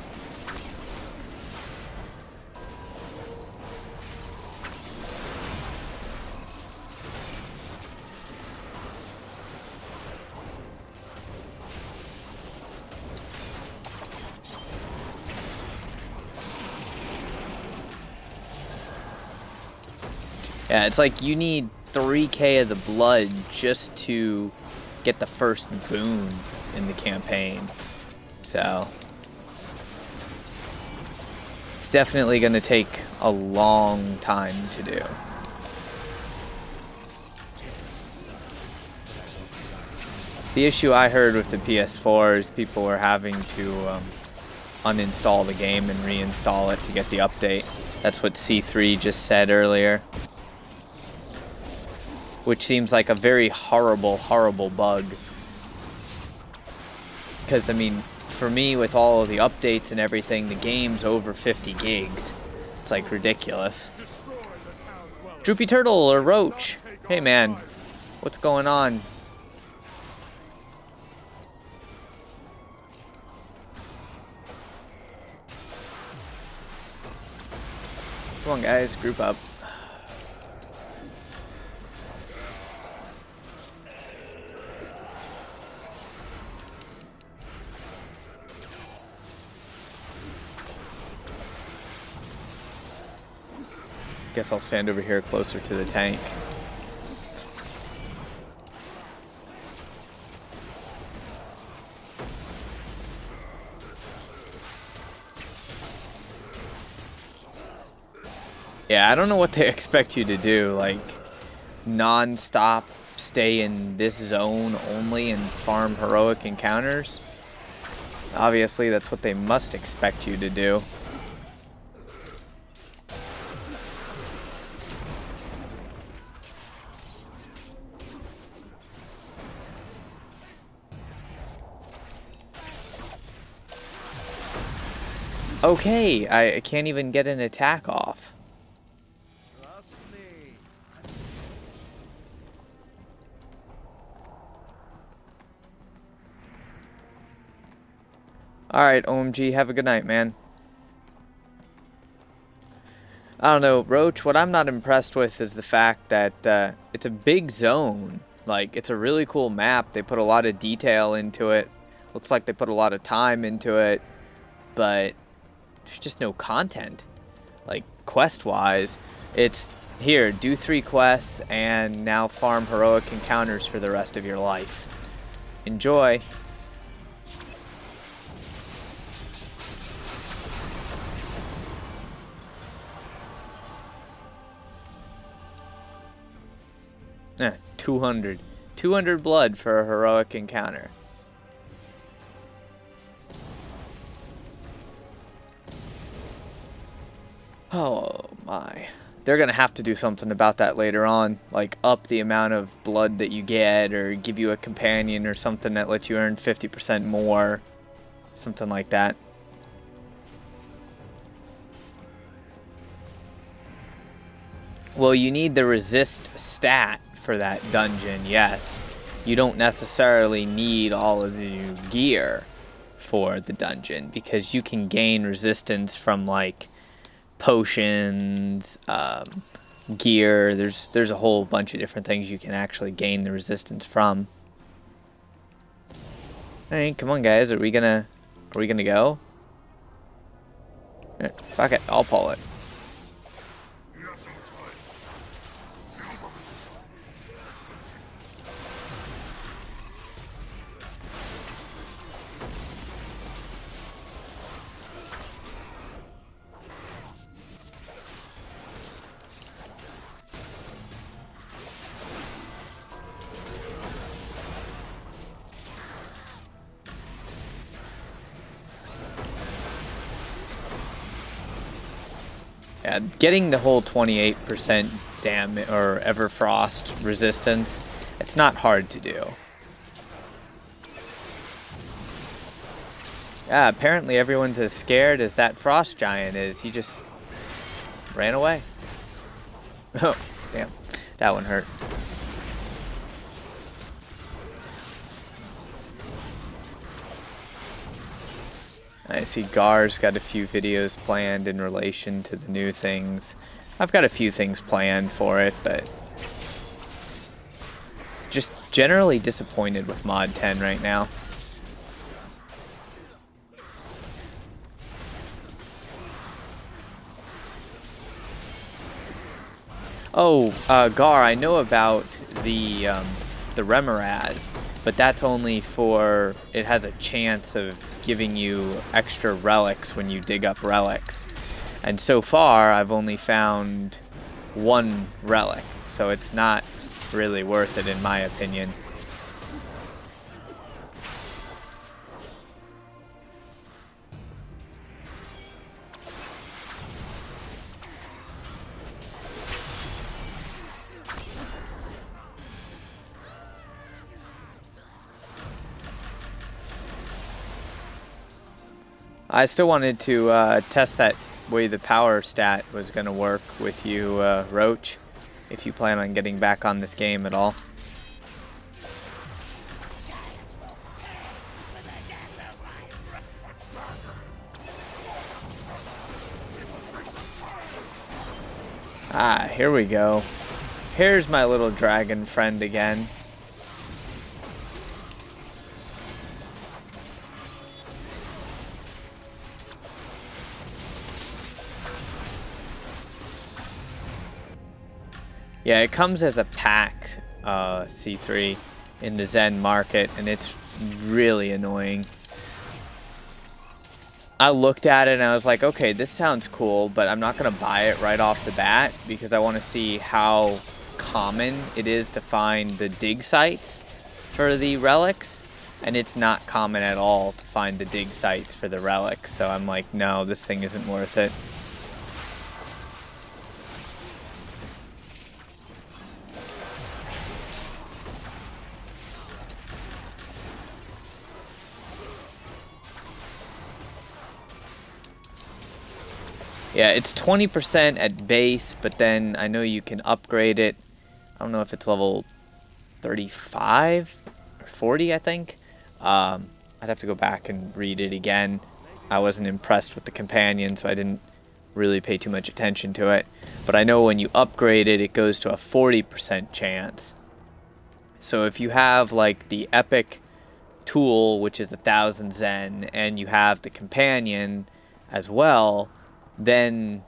Yeah, it's like you need 3k of the blood just to get the first boon in the campaign. So it's definitely going to take a long time to do. The issue I heard with the PS4 is people were having to uninstall the game and reinstall it to get the update. That's what C3 just said earlier. Which seems like a very horrible, horrible bug. Because, I mean, for me, with all of the updates and everything, the game's over 50 gigs. It's like ridiculous. Droopy Turtle or Roach. Hey man, what's going on? Come on guys, group up. Guess I'll stand over here closer to the tank. Yeah, I don't know what they expect you to do, like non-stop stay in this zone only and farm heroic encounters. Obviously, that's what they must expect you to do. Okay, I can't even get an attack off. Trust me. Alright, OMG, have a good night, man. I don't know, Roach, what I'm not impressed with is the fact that it's a big zone. Like, it's a really cool map. They put a lot of detail into it. Looks like they put a lot of time into it. But there's just no content. Like, quest-wise, it's here, do 3 quests, and now farm heroic encounters for the rest of your life. Enjoy. Eh, 200. 200 blood for a heroic encounter. Oh my. They're gonna have to do something about that later on. Like up the amount of blood that you get, or give you a companion or something that lets you earn 50% more. Something like that. Well, you need the resist stat for that dungeon, yes. You don't necessarily need all of the gear for the dungeon, because you can gain resistance from like potions, gear. There's a whole bunch of different things you can actually gain the resistance from. Alright, come on guys, are we gonna go? Fuck it, I'll pull it. Yeah, getting the whole 28% damage or Everfrost resistance, it's not hard to do. Yeah, apparently everyone's as scared as that frost giant is. He just ran away. Oh, damn. That one hurt. I see Gar's got a few videos planned in relation to the new things. I've got a few things planned for it, but just generally disappointed with Mod 10 right now. Oh, Gar, I know about the Remoraz, but that's only for, it has a chance of giving you extra relics when you dig up relics. And so far, I've only found one relic, so it's not really worth it in my opinion. I still wanted to test that way the power stat was going to work with you, Roach, if you plan on getting back on this game at all. Ah, here we go. Here's my little dragon friend again. Yeah, it comes as a pack, C3, in the Zen market, and it's really annoying. I looked at it and I was like, okay, this sounds cool, but I'm not going to buy it right off the bat because I want to see how common it is to find the dig sites for the relics, and it's not common at all to find the dig sites for the relics, so I'm like, no, this thing isn't worth it. Yeah, it's 20% at base, but then I know you can upgrade it. I don't know if it's level 35 or 40, I think. I'd have to go back and read it again. I wasn't impressed with the companion, so I didn't really pay too much attention to it. But I know when you upgrade it, it goes to a 40% chance. So if you have like the epic tool, which is 1,000 Zen, and you have the companion as well, then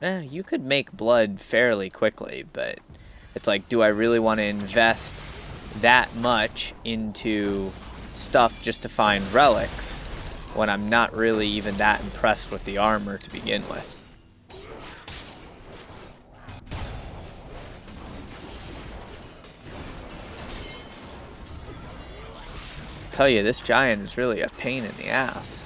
you could make blood fairly quickly, but it's like, do I really want to invest that much into stuff just to find relics when I'm not really even that impressed with the armor to begin with? I tell you, this giant is really a pain in the ass.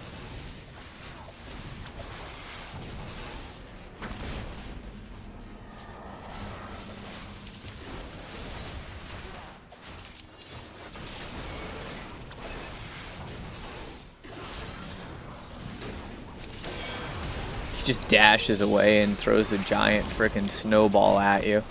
Just dashes away and throws a giant frickin' snowball at you.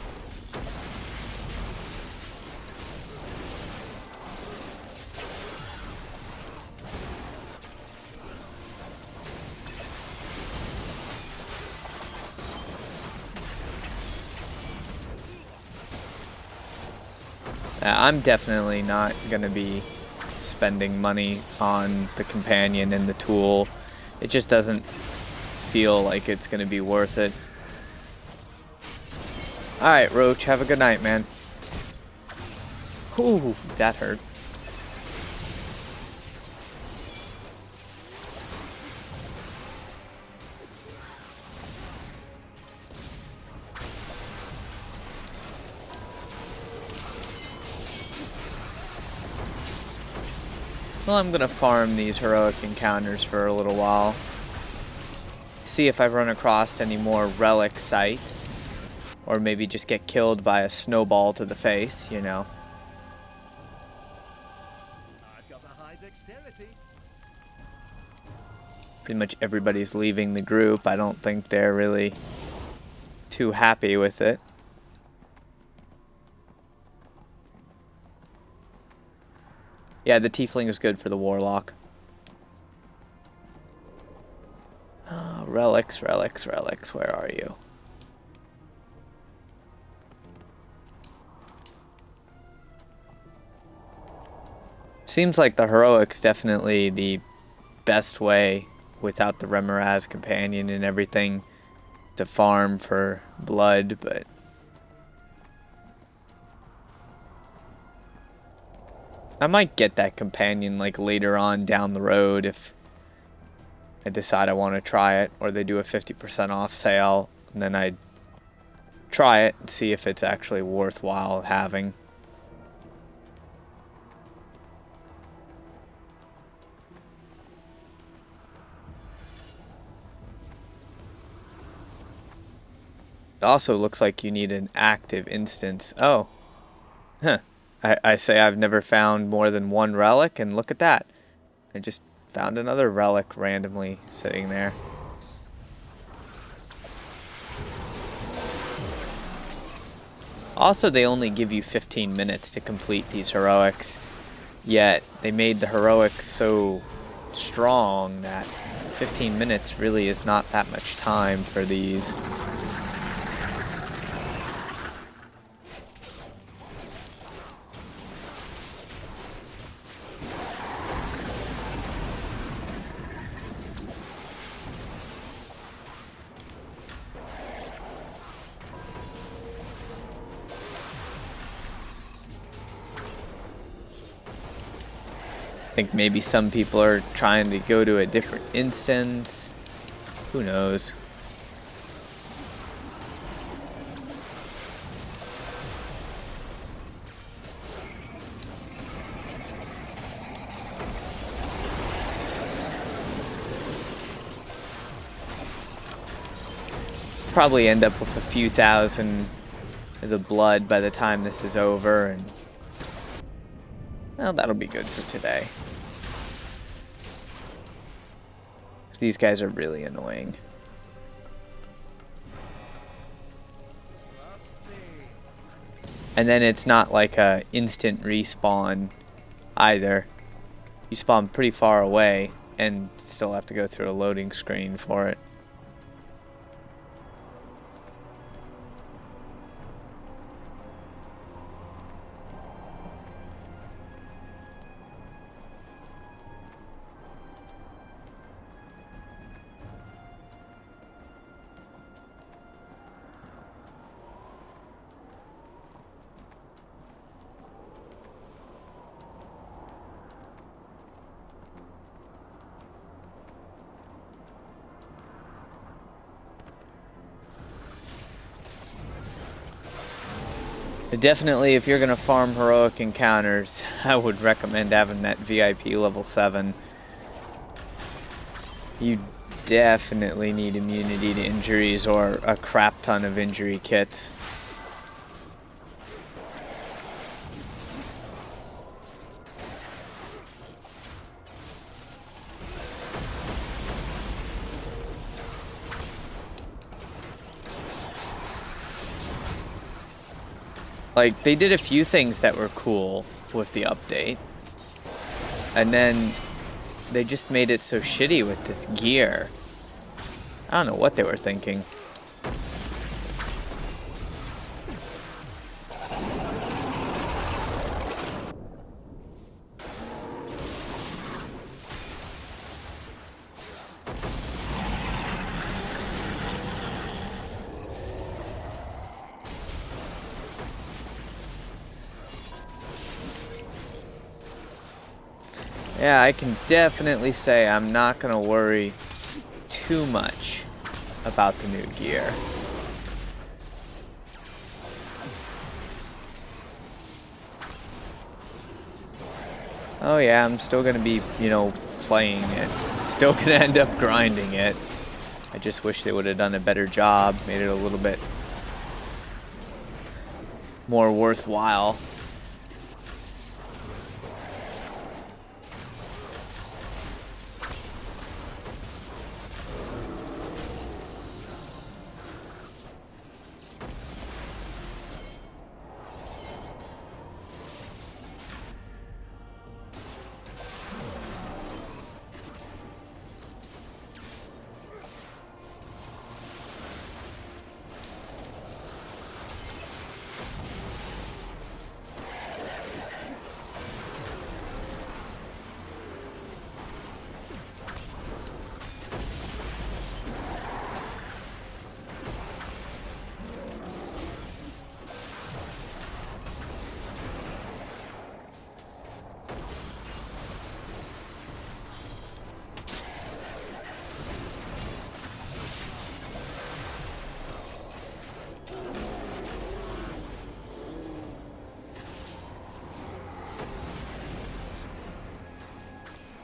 I'm definitely not gonna be spending money on the companion and the tool. It just doesn't feel like it's gonna be worth it. Alright, Roach, have a good night, man. Ooh, that hurt. Well, I'm gonna farm these heroic encounters for a little while. See if I run across any more relic sites, or maybe just get killed by a snowball to the face, you know. I've got a high dexterity. Pretty much everybody's leaving the group. I don't think they're really too happy with it. Yeah, the tiefling is good for the warlock. Relics, relics, relics, where are you? Seems like the heroic's definitely the best way without the Remoraz companion and everything to farm for blood, but I might get that companion like later on down the road if I decide I want to try it, or they do a 50% off sale, and then I try it and see if it's actually worthwhile having. It also looks like you need an active instance. Oh. Huh. I say I've never found more than one relic, and look at that. I just found another relic randomly sitting there. Also, they only give you 15 minutes to complete these heroics, yet they made the heroics so strong that 15 minutes really is not that much time for these. I think maybe some people are trying to go to a different instance. Who knows? Probably end up with a few thousand of the blood by the time this is over, and well, that'll be good for today. These guys are really annoying. And then it's not like a instant respawn either. You spawn pretty far away and still have to go through a loading screen for it. Definitely, if you're going to farm heroic encounters, I would recommend having that VIP level 7. You definitely need immunity to injuries or a crap ton of injury kits. Like, they did a few things that were cool with the update. And then they just made it so shitty with this gear. I don't know what they were thinking. Yeah, I can definitely say I'm not going to worry too much about the new gear. Oh yeah, I'm still going to be, you know, playing it. Still going to end up grinding it. I just wish they would have done a better job, made it a little bit more worthwhile.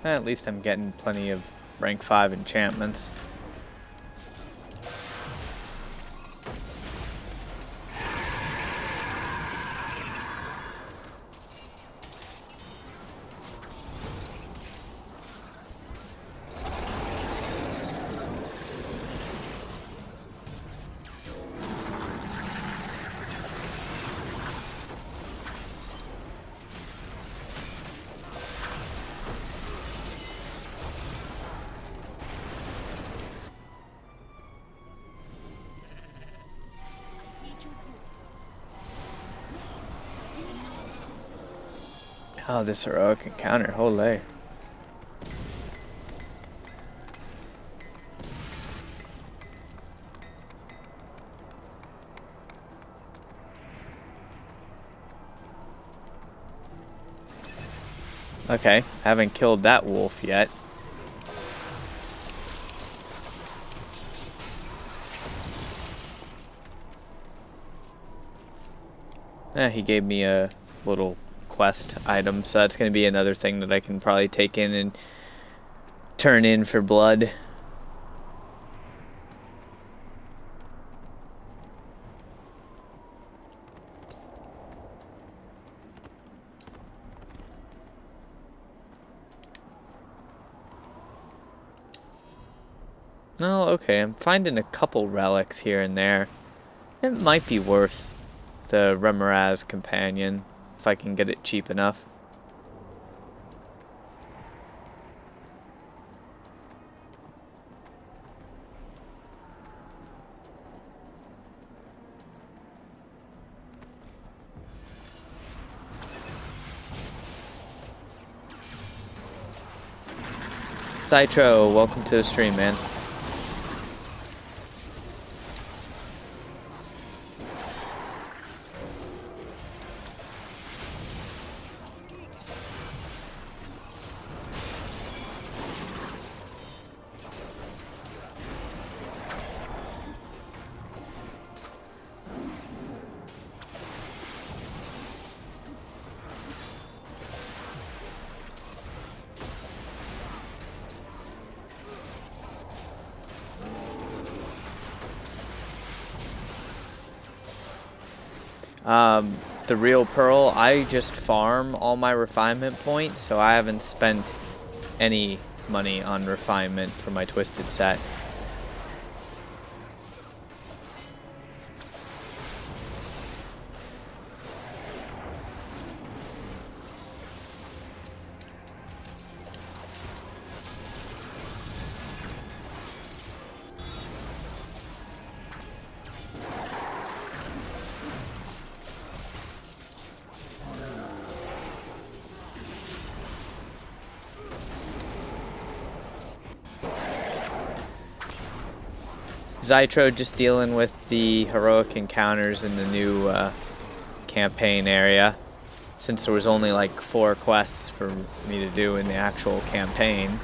At least I'm getting plenty of rank 5 enchantments. Oh, this heroic encounter, holy. Okay, haven't killed that wolf yet. He gave me a little quest item, so that's going to be another thing that I can probably take in and turn in for blood. Oh, okay, I'm finding a couple relics here and there. It might be worth the Remoraz companion if I can get it cheap enough. Citro, welcome to the stream, man. The real pearl, I just farm all my refinement points, so I haven't spent any money on refinement for my twisted set. Zytro just dealing with the heroic encounters in the new campaign area, since there was only like 4 quests for me to do in the actual campaign.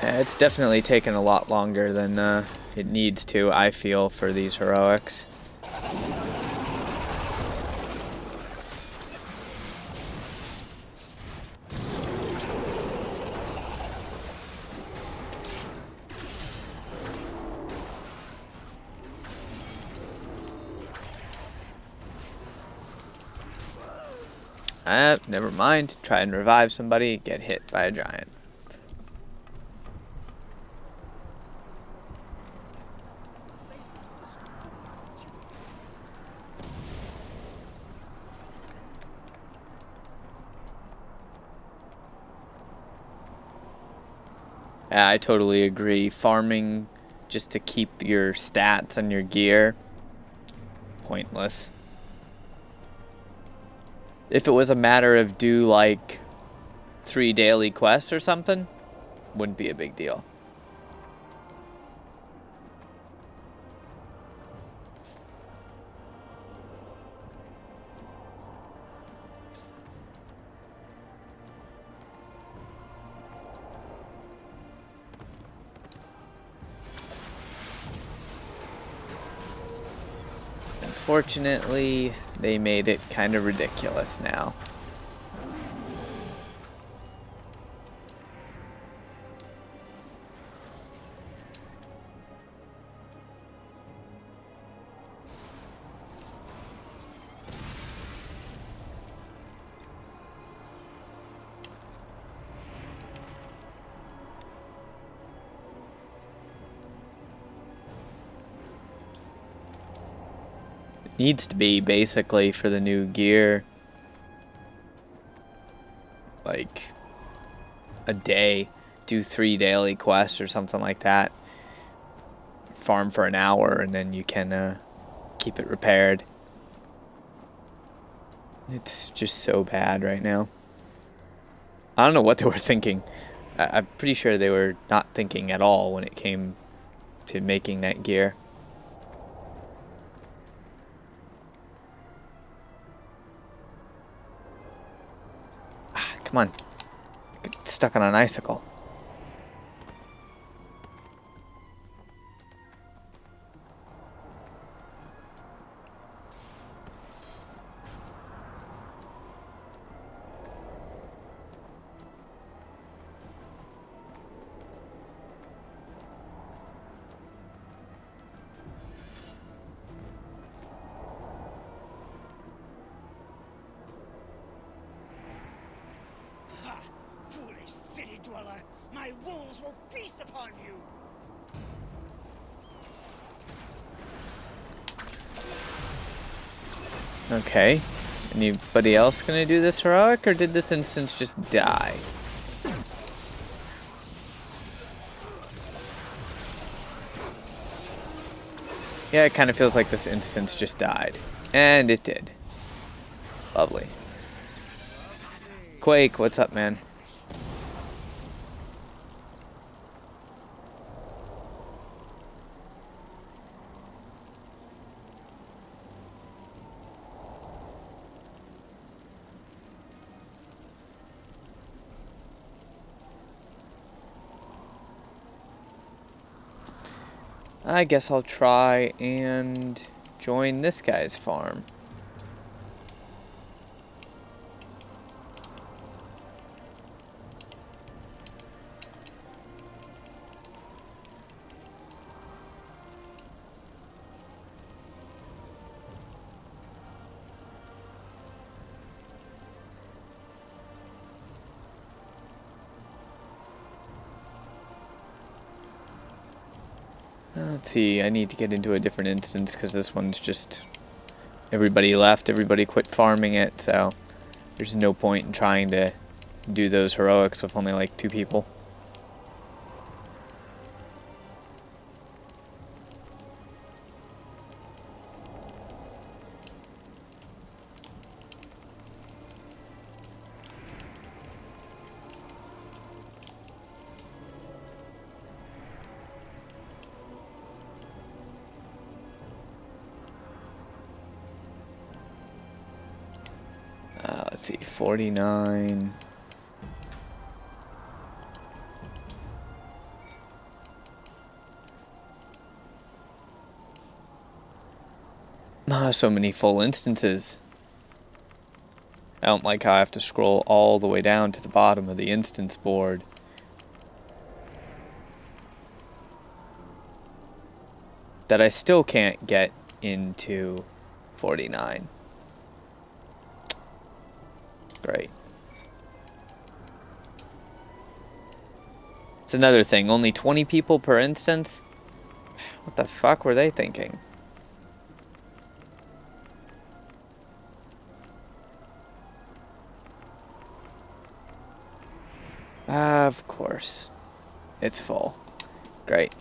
It's definitely taken a lot longer than it needs to, I feel, for these heroics. Never mind. Try and revive somebody, get hit by a giant. Yeah, I totally agree. Farming just to keep your stats on your gear pointless. If it was a matter of do like 3 daily quests or something, wouldn't be a big deal. Unfortunately, they made it kind of ridiculous now. Needs to be basically for the new gear, like a day, do 3 daily quests or something like that, farm for an hour, and then you can keep it repaired. It's just so bad right now. I don't know what they were thinking. I'm pretty sure they were not thinking at all when it came to making that gear. Come on. Get stuck on an icicle. My wolves will feast upon you! Okay. Anybody else gonna do this heroic, or did this instance just die? Yeah, it kind of feels like this instance just died. And it did. Lovely. Quake, what's up, man? I guess I'll try and join this guy's farm. Let's see, I need to get into a different instance because this one's just... everybody left, everybody quit farming it, so there's no point in trying to do those heroics with only like 2 people. Let's see, 49. So many full instances. I don't like how I have to scroll all the way down to the bottom of the instance board. That I still can't get into 49. Great. It's another thing, only 20 people per instance? What the fuck were they thinking? Of course. It's full. Great.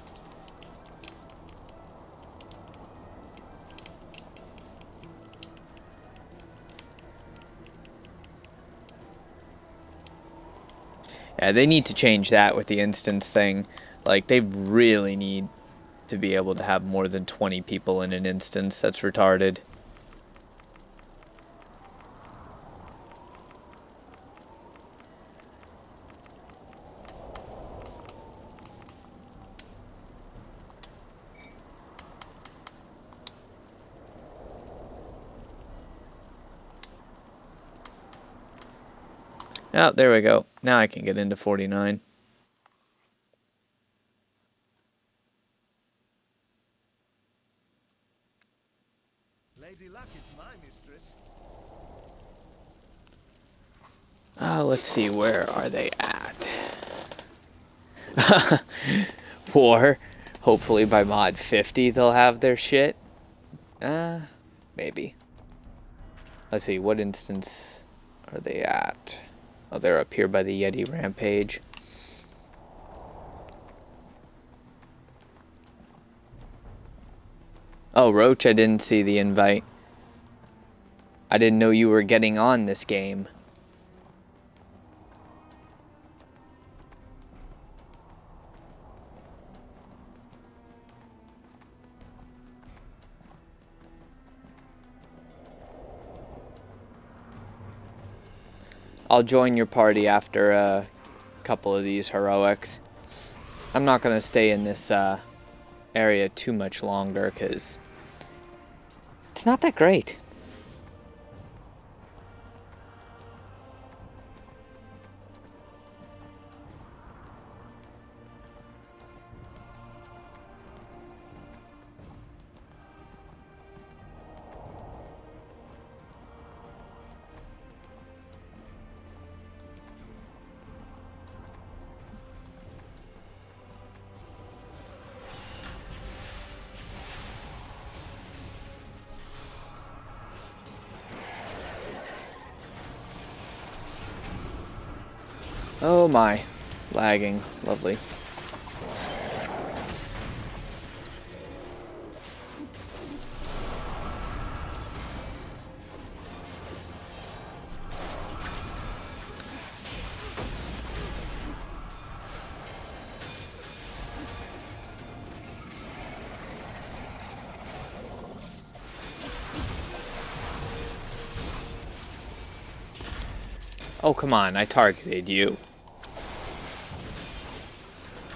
Yeah, they need to change that with the instance thing. Like, they really need to be able to have more than 20 people in an instance. That's retarded. Oh, there we go. Now I can get into 49. Lady Luck is my mistress. Let's see, where are they at? War. Hopefully by mod 50 they'll have their shit. Maybe. Let's see, what instance are they at? Oh, they're up here by the Yeti Rampage. Oh, Roach, I didn't see the invite. I didn't know you were getting on this game. I'll join your party after a couple of these heroics. I'm not going to stay in this area too much longer because it's not that great. Oh my, lagging, lovely. Oh, come on, I targeted you.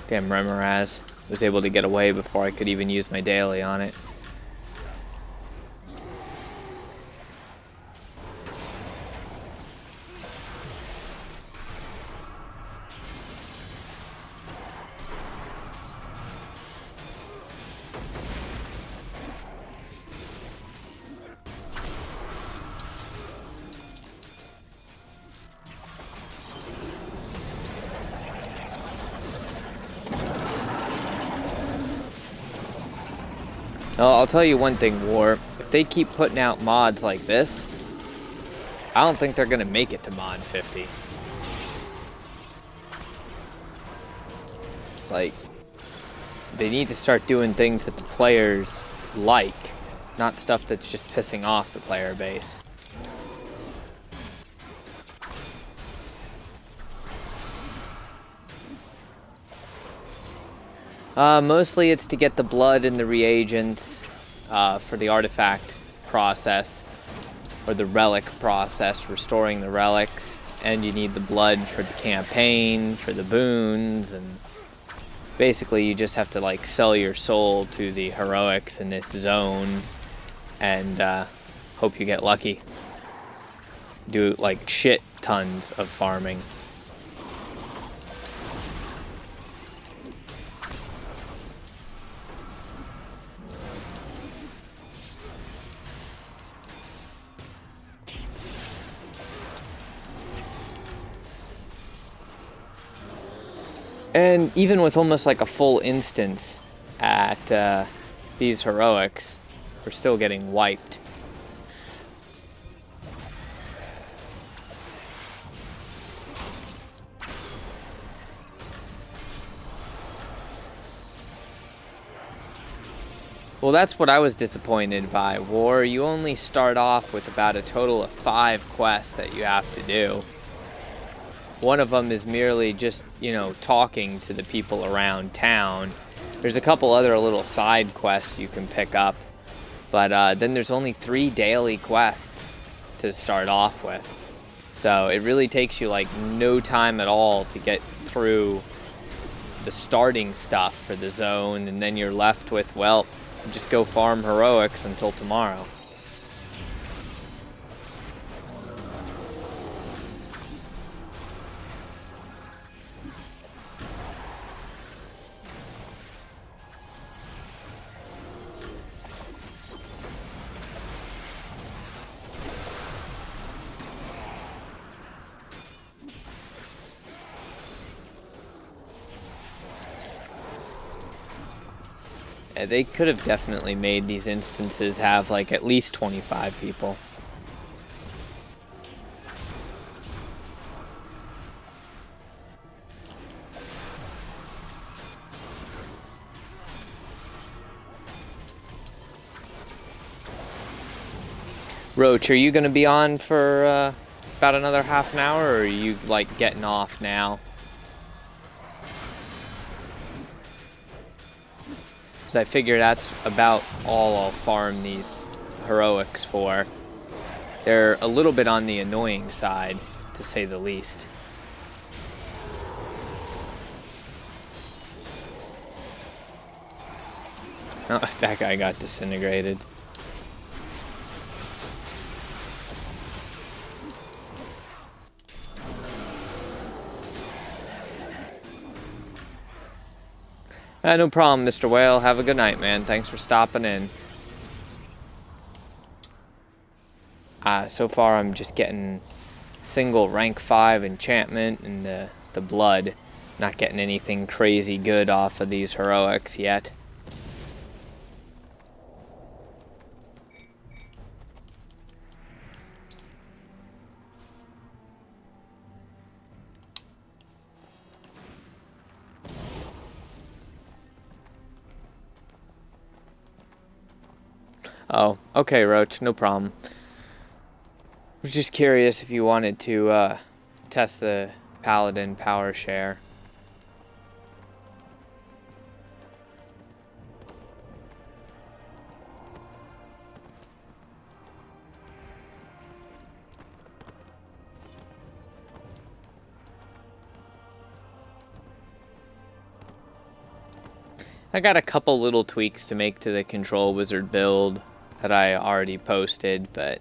Damn, Remoraz was able to get away before I could even use my daily on it. Well, I'll tell you one thing, War. If they keep putting out mods like this, I don't think they're going to make it to mod 50. It's like, they need to start doing things that the players like, not stuff that's just pissing off the player base. Mostly it's to get the blood and the reagents for the artifact process, or the relic process, restoring the relics, and you need the blood for the campaign, for the boons, and basically you just have to like sell your soul to the heroics in this zone and hope you get lucky. Do like shit tons of farming. And even with almost like a full instance at these heroics, we're still getting wiped. Well, that's what I was disappointed by, War. You only start off with about a total of 5 quests that you have to do. One of them is merely just, you know, talking to the people around town. There's a couple other little side quests you can pick up, but then there's only 3 daily quests to start off with. So it really takes you like no time at all to get through the starting stuff for the zone, and then you're left with, well, just go farm heroics until tomorrow. They could have definitely made these instances have like at least 25 people. Roach, are you going to be on for about another half an hour, or are you like getting off now? I figure that's about all I'll farm these heroics for. They're a little bit on the annoying side, to say the least. Oh, that guy got disintegrated. No problem, Mr. Whale. Have a good night, man. Thanks for stopping in. So far, I'm just getting single rank 5 enchantment and the blood. Not getting anything crazy good off of these heroics yet. Oh, okay, Roach, no problem. I was just curious if you wanted to test the Paladin power share. I got a couple little tweaks to make to the Control Wizard build that I already posted, but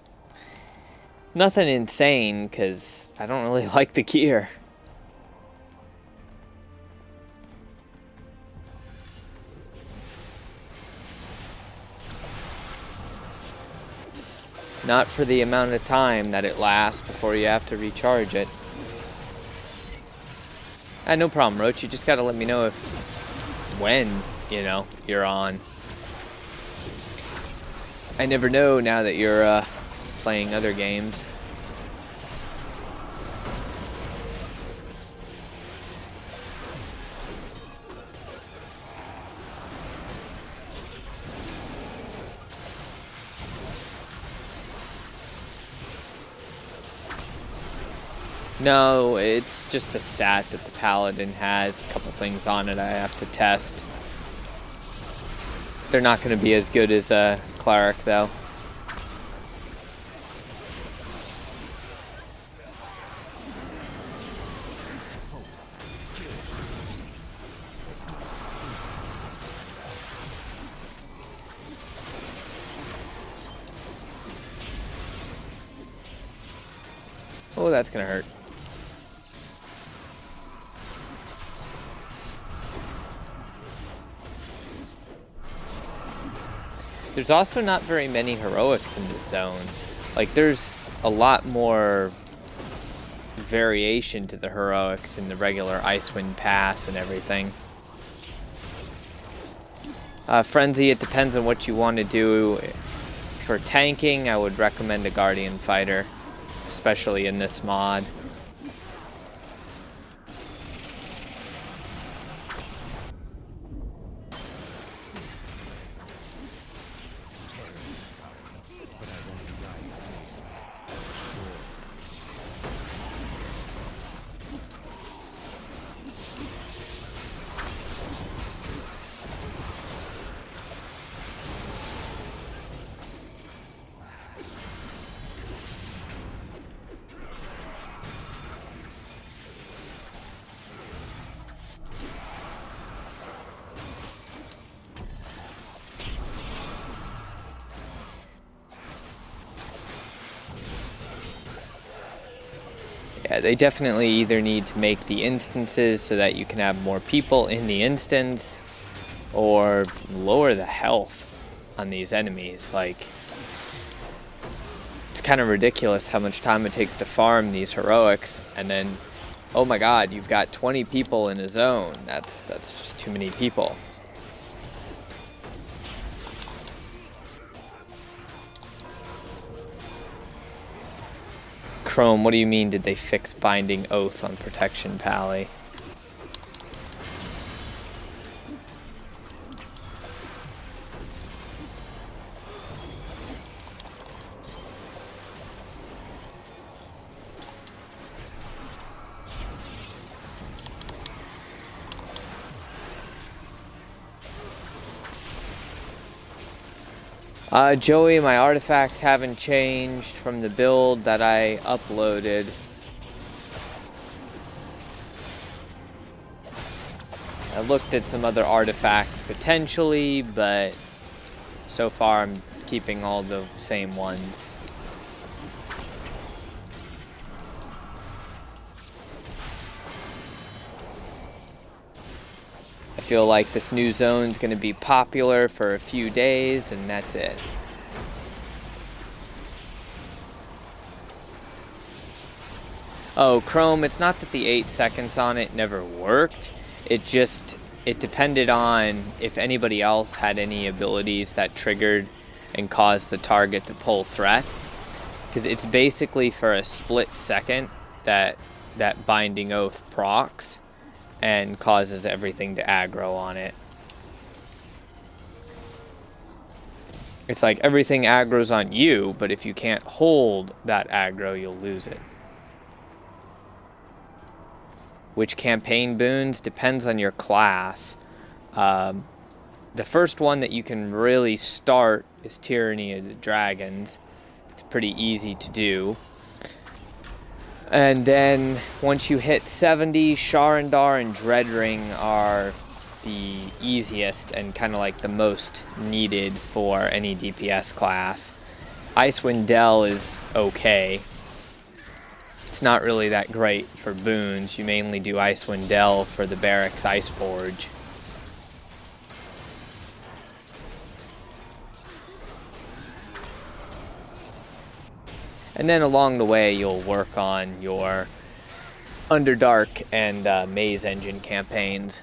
nothing insane because I don't really like the gear. Not for the amount of time that it lasts before you have to recharge it. No problem, Roach. You just gotta let me know when, you know, you're on. I never know now that you're playing other games. No, it's just a stat that the Paladin has. A couple things on it I have to test. They're not going to be as good as a Cleric, though. Oh, that's going to hurt. There's also not very many heroics in this zone. Like, there's a lot more variation to the heroics in the regular Icewind Pass and everything. Frenzy, it depends on what you want to do. For tanking, I would recommend a Guardian Fighter, especially in this mod. they definitely either need to make the instances so that you can have more people in the instance, or lower the health on these enemies. Like, it's kind of ridiculous how much time it takes to farm these heroics, and then, oh my god, you've got 20 people in a zone. That's just too many people. Chrome, what do you mean did they fix Binding Oath on Protection Pally? Joey, my artifacts haven't changed from the build that I uploaded. I looked at some other artifacts potentially, but so far I'm keeping all the same ones. I feel like this new zone's going to be popular for a few days, and that's it. Oh, Chrome, it's not that the 8 seconds on it never worked. It depended on if anybody else had any abilities that triggered and caused the target to pull threat. Because it's basically for a split second that Binding Oath procs and causes everything to aggro on it. It's like everything aggro's on you, but if you can't hold that aggro, you'll lose it. Which campaign boons depends on your class. The first one that you can really start is Tyranny of the Dragons. It's pretty easy to do. And then once you hit 70, Sharandar and Dreadring are the easiest and kind of like the most needed for any DPS class. Icewind Dell is okay. It's not really that great for boons. You mainly do Icewind Dell for the Barracks Iceforge. And then along the way, you'll work on your Underdark and Maze Engine campaigns.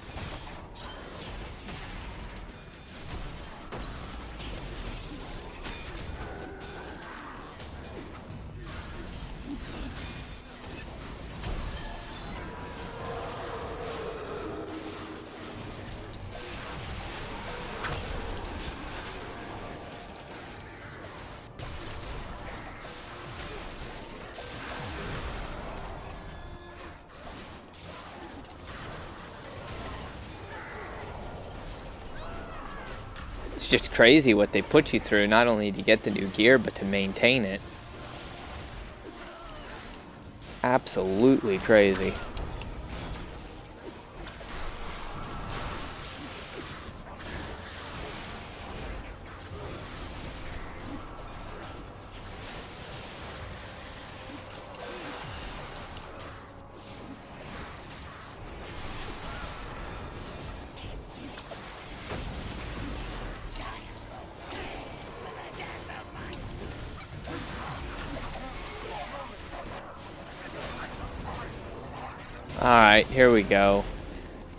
It's just crazy what they put you through, not only to get the new gear, but to maintain it. Absolutely crazy. Alright, here we go.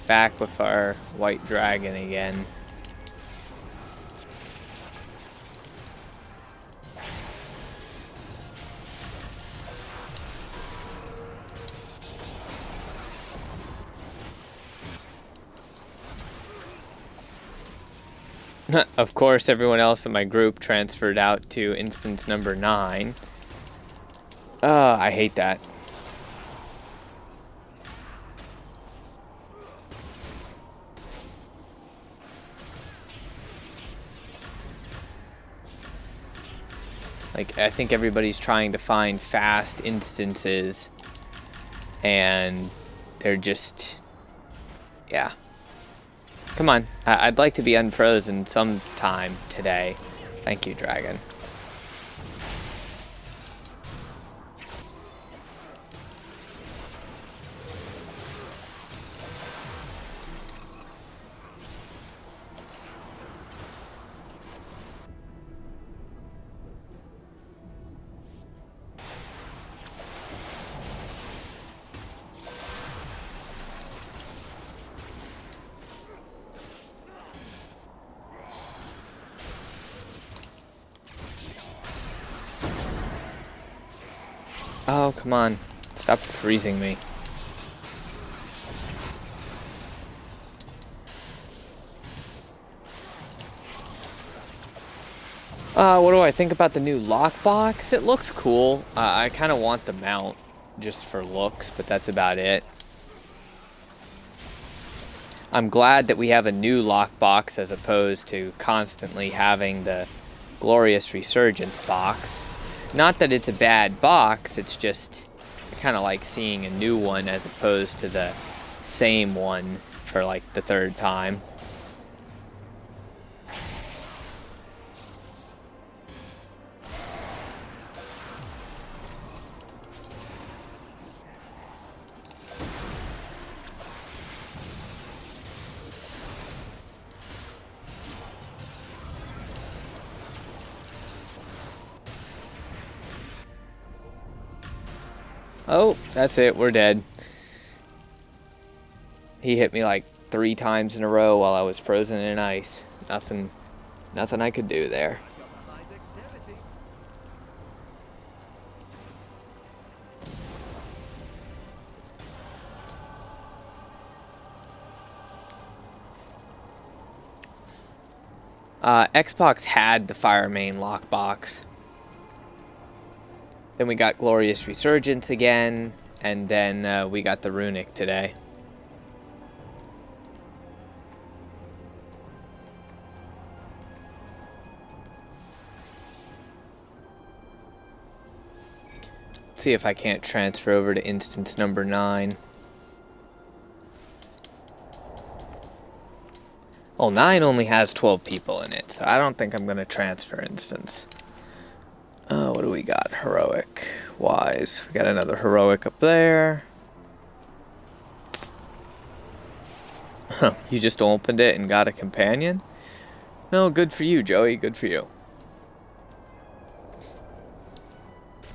Back with our white dragon again. Of course, everyone else in my group transferred out to instance number 9. I hate that. Like, I think everybody's trying to find fast instances, and they're just, yeah. Come on, I'd like to be unfrozen sometime today. Thank you, Dragon. Oh, come on. Stop freezing me. What do I think about the new lockbox? It looks cool. I kind of want the mount just for looks, but that's about it. I'm glad that we have a new lockbox as opposed to constantly having the Glorious Resurgence box. Not that it's a bad box, it's just I kind of like seeing a new one as opposed to the same one for like the third time. Oh, that's it. We're dead. He hit me like 3 times in a row while I was frozen in ice. Nothing I could do there. Xbox had the Fire Main lockbox. Then we got Glorious Resurgence again, and then we got the Runic today. Let's see if I can't transfer over to instance number 9. Well, 9 only has 12 people in it, so I don't think I'm going to transfer instance. What do we got? Heroic. Wise. We got another heroic up there. Huh, you just opened it and got a companion? No, good for you, Joey. Good for you.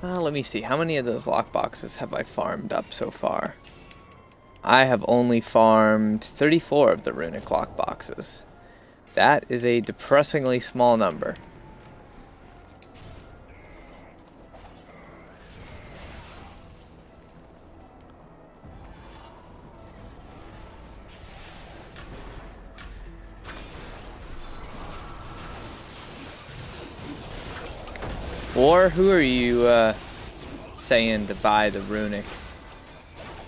Let me see. How many of those lockboxes have I farmed up so far? I have only farmed 34 of the Runic lockboxes. That is a depressingly small number. Or who are you saying to buy the Runic?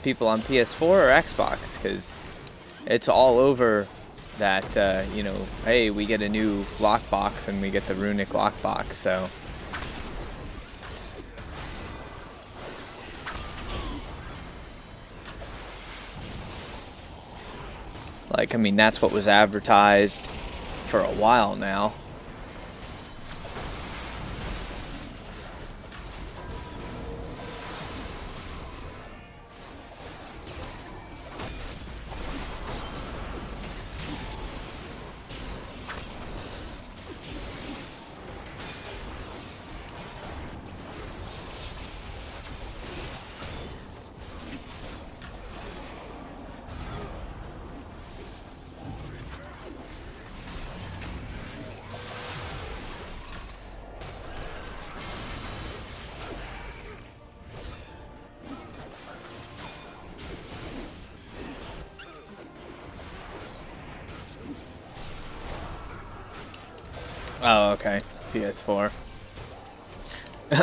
People on PS4 or Xbox? Because it's all over that, you know, hey, we get a new lockbox and we get the Runic lockbox, so. Like, I mean, that's what was advertised for a while now. Oh, okay. PS4.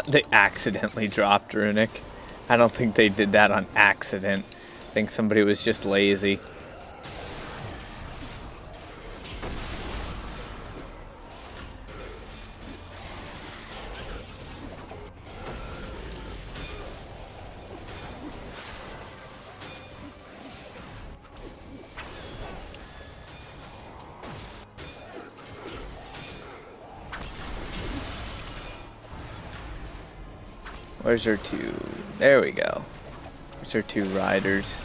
They accidentally dropped Runic. I don't think they did that on accident. I think somebody was just lazy. Where's her 2? There we go. Where's her 2 riders?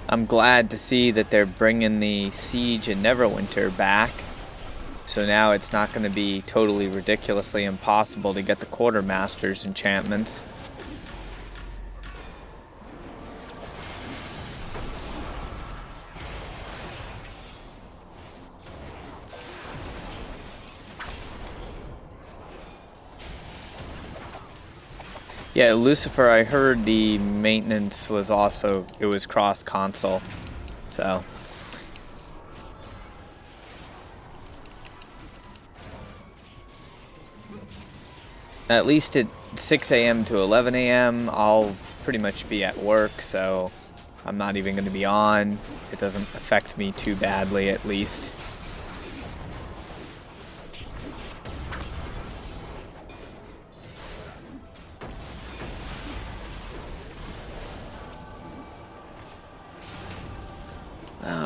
I'm glad to see that they're bringing the Siege and Neverwinter back. So now it's not going to be totally ridiculously impossible to get the Quartermaster's enchantments. Yeah, Lucifer, I heard the maintenance was also, it was cross-console, so. At least at 6 a.m. to 11 a.m., I'll pretty much be at work, so I'm not even going to be on. It doesn't affect me too badly, at least.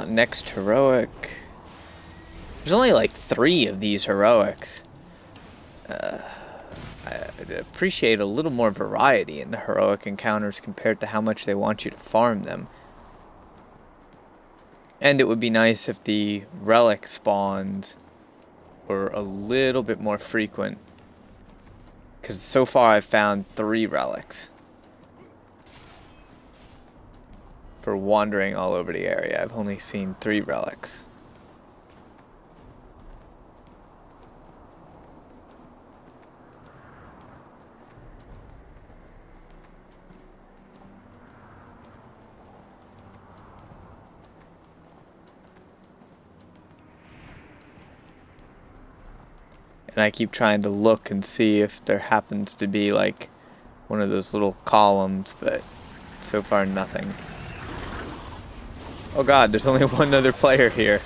Next heroic. There's only like 3 of these heroics. I'd appreciate a little more variety in the heroic encounters compared to how much they want you to farm them. And it would be nice if the relic spawns were a little bit more frequent. Because so far I've found 3 relics. For wandering all over the area, I've only seen 3 relics. And I keep trying to look and see if there happens to be like one of those little columns, but so far nothing. Oh god, there's only one other player here.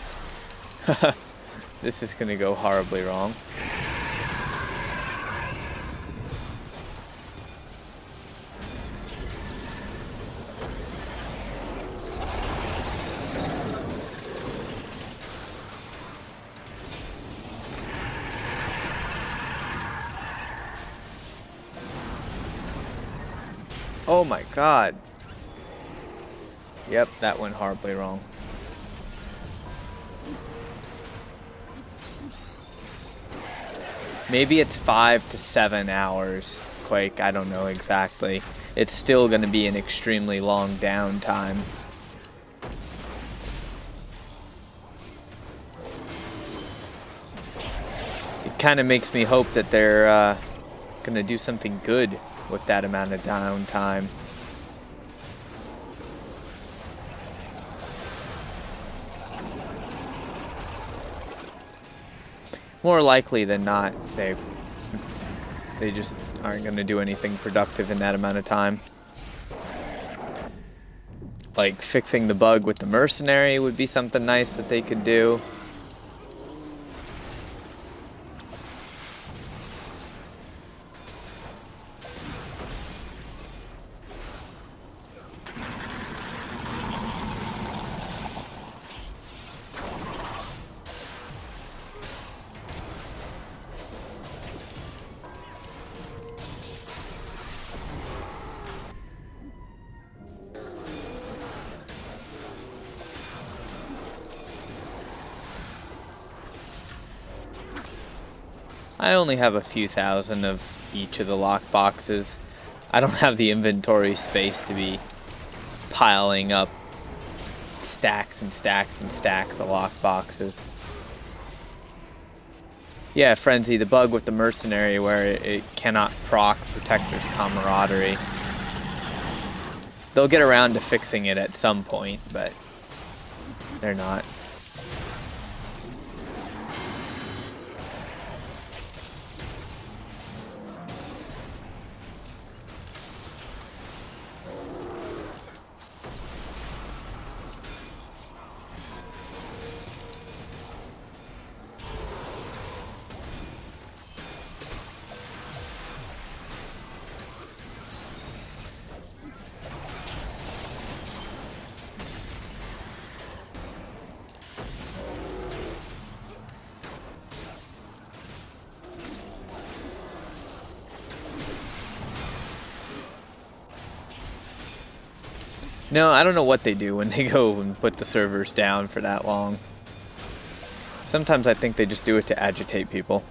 This is gonna go horribly wrong. Oh my god. Yep, that went horribly wrong. Maybe it's 5 to 7 hours, Quake, I don't know exactly. It's still going to be an extremely long downtime. It kind of makes me hope that they're going to do something good with that amount of downtime. More likely than not, they just aren't going to do anything productive in that amount of time. Like fixing the bug with the mercenary would be something nice that they could do. I only have a few thousand of each of the lockboxes. I don't have the inventory space to be piling up stacks and stacks and stacks of lockboxes. Yeah, Frenzy, the bug with the mercenary where it cannot proc Protector's Camaraderie. They'll get around to fixing it at some point, but they're not. No, I don't know what they do when they go and put the servers down for that long. Sometimes I think they just do it to agitate people.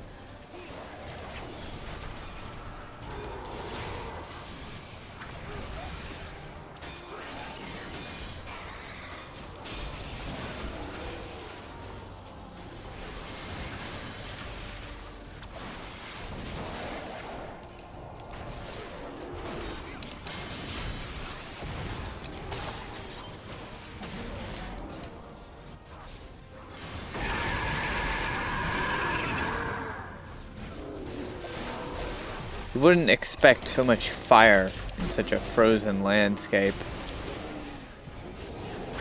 You wouldn't expect so much fire in such a frozen landscape.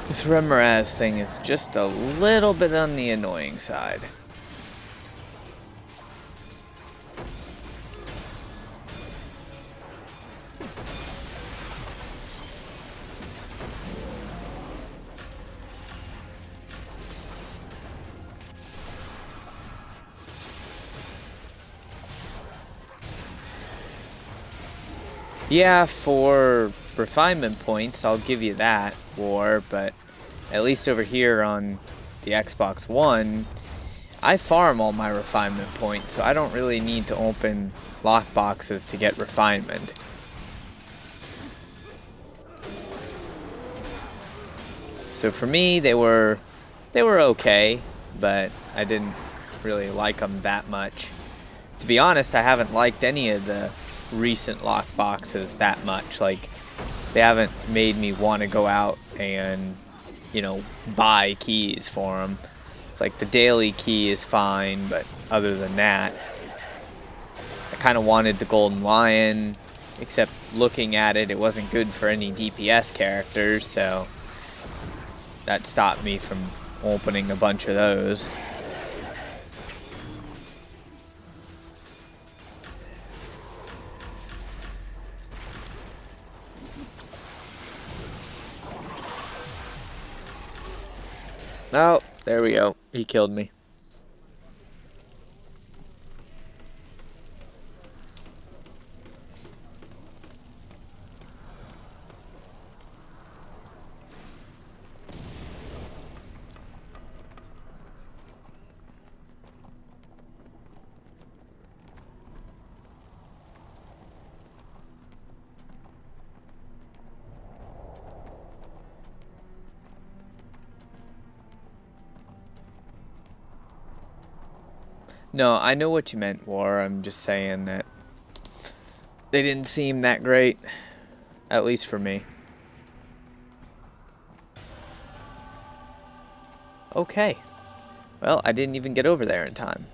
This Remoraz thing is just a little bit on the annoying side. Yeah, for refinement points, I'll give you that, War, but at least over here on the Xbox One, I farm all my refinement points, so I don't really need to open lockboxes to get refinement. So for me, they were okay, but I didn't really like them that much. To be honest, I haven't liked any of the recent lockboxes that much. Like, they haven't made me want to go out and, you know, buy keys for them. It's like the daily key is fine, but other than that, I kind of wanted the Golden Lion, except looking at it, it wasn't good for any DPS characters, so that stopped me from opening a bunch of those. Oh, there we go. He killed me. No, I know what you meant, War. I'm just saying that they didn't seem that great, at least for me. Okay. Well, I didn't even get over there in time.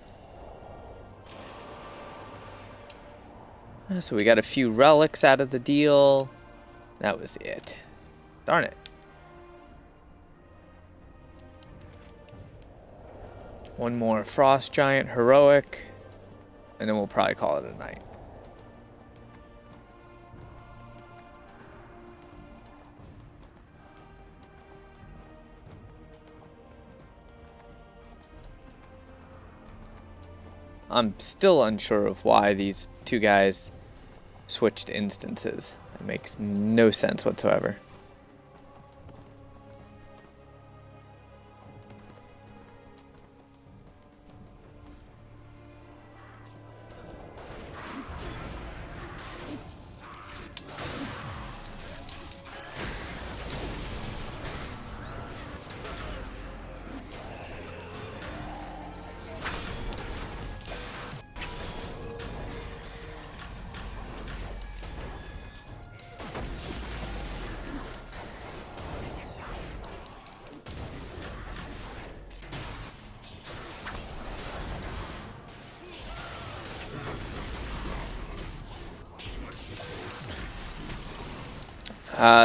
So we got a few relics out of the deal. That was it. Darn it. One more Frost Giant Heroic, and then we'll probably call it a night. I'm still unsure of why these two guys switched instances. It makes no sense whatsoever.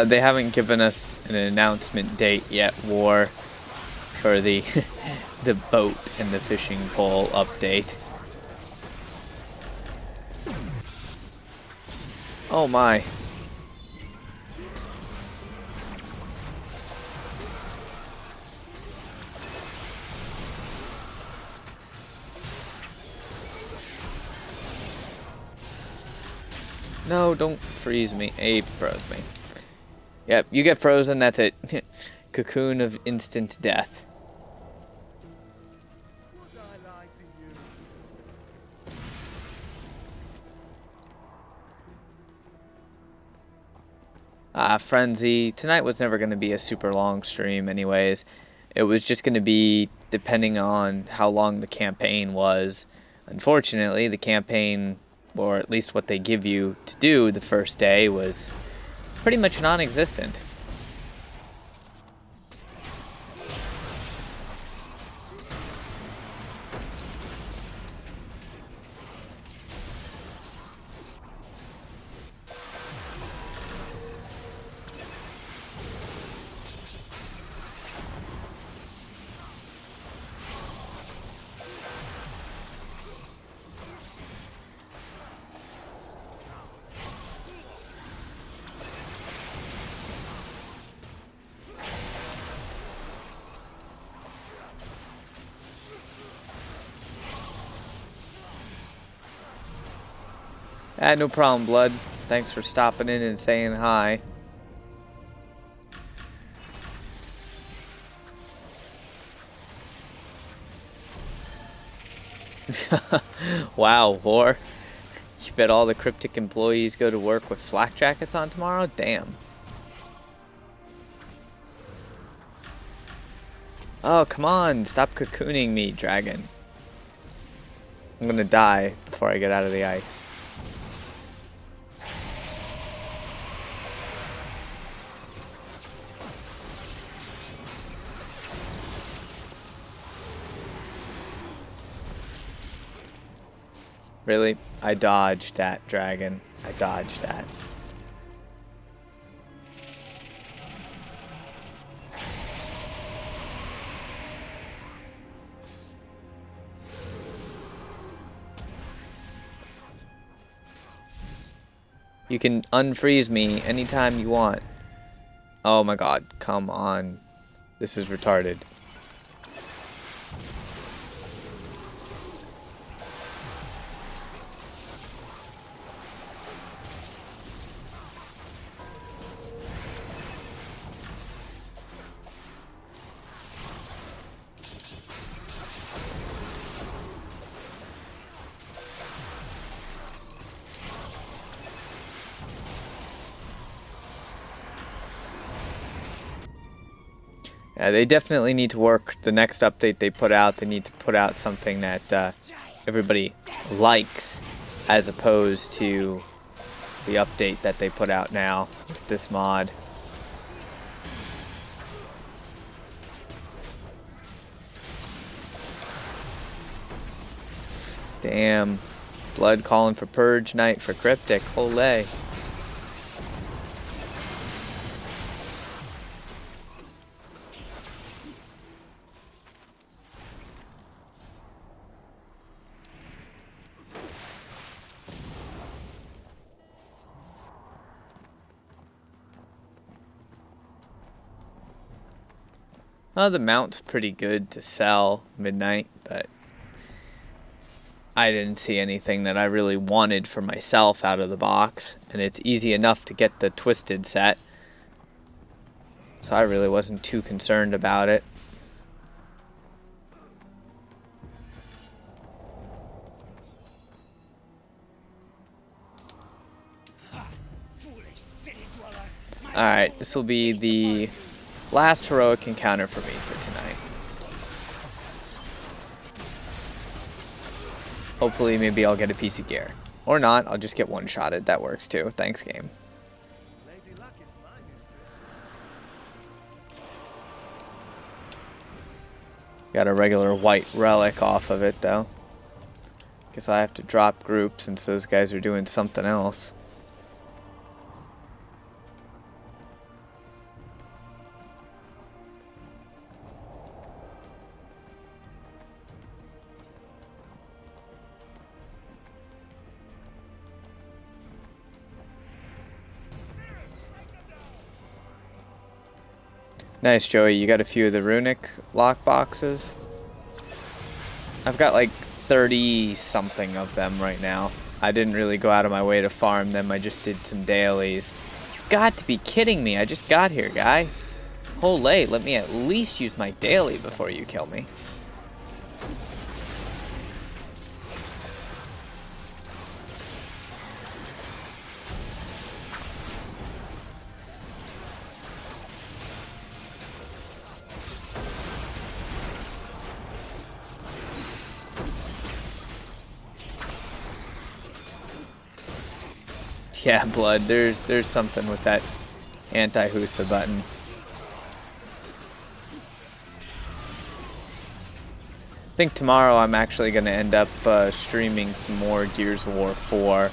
They haven't given us an announcement date yet, War, for the the boat and the fishing pole update. Oh my. No, don't freeze me. He froze me. Yep, you get frozen, that's it. Cocoon of instant death. Frenzy. Tonight was never going to be a super long stream anyways. It was just going to be depending on how long the campaign was. Unfortunately, the campaign, or at least what they give you to do the first day, was pretty much non-existent. No problem, Blood. Thanks for stopping in and saying hi. Wow, War. You bet all the cryptic employees go to work with flak jackets on tomorrow? Damn. Oh, come on. Stop cocooning me, dragon. I'm gonna die before I get out of the ice. Really? I dodged that, dragon. I dodged that. You can unfreeze me anytime you want. Oh my god, come on. This is retarded. Yeah, they definitely need to work. The next update they put out, they need to put out something that everybody likes, as opposed to the update that they put out now with this mod. Damn. Blood calling for Purge Night for Cryptic. Olay. Oh, the mount's pretty good to sell midnight, but I didn't see anything that I really wanted for myself out of the box, and it's easy enough to get the twisted set, so I really wasn't too concerned about it. Alright, this will be the last heroic encounter for me for tonight. Hopefully, maybe I'll get a piece of gear. Or not, I'll just get one-shotted. That works too. Thanks, game. Got a regular white relic off of it, though. Guess I have to drop group since those guys are doing something else. Nice, Joey. You got a few of the runic lock boxes? I've got like 30-something of them right now. I didn't really go out of my way to farm them. I just did some dailies. You got to be kidding me. I just got here, guy. Olay, let me at least use my daily before you kill me. Yeah, Blood, there's something with that anti-Husa button. I think tomorrow I'm actually going to end up streaming some more Gears of War 4.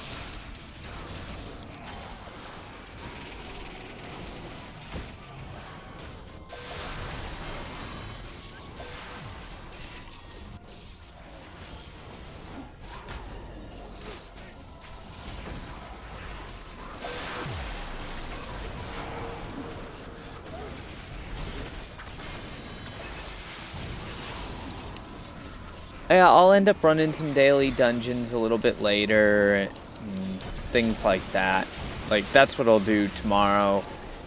Yeah, I'll end up running some daily dungeons a little bit later. things like that. Like, that's what I'll do tomorrow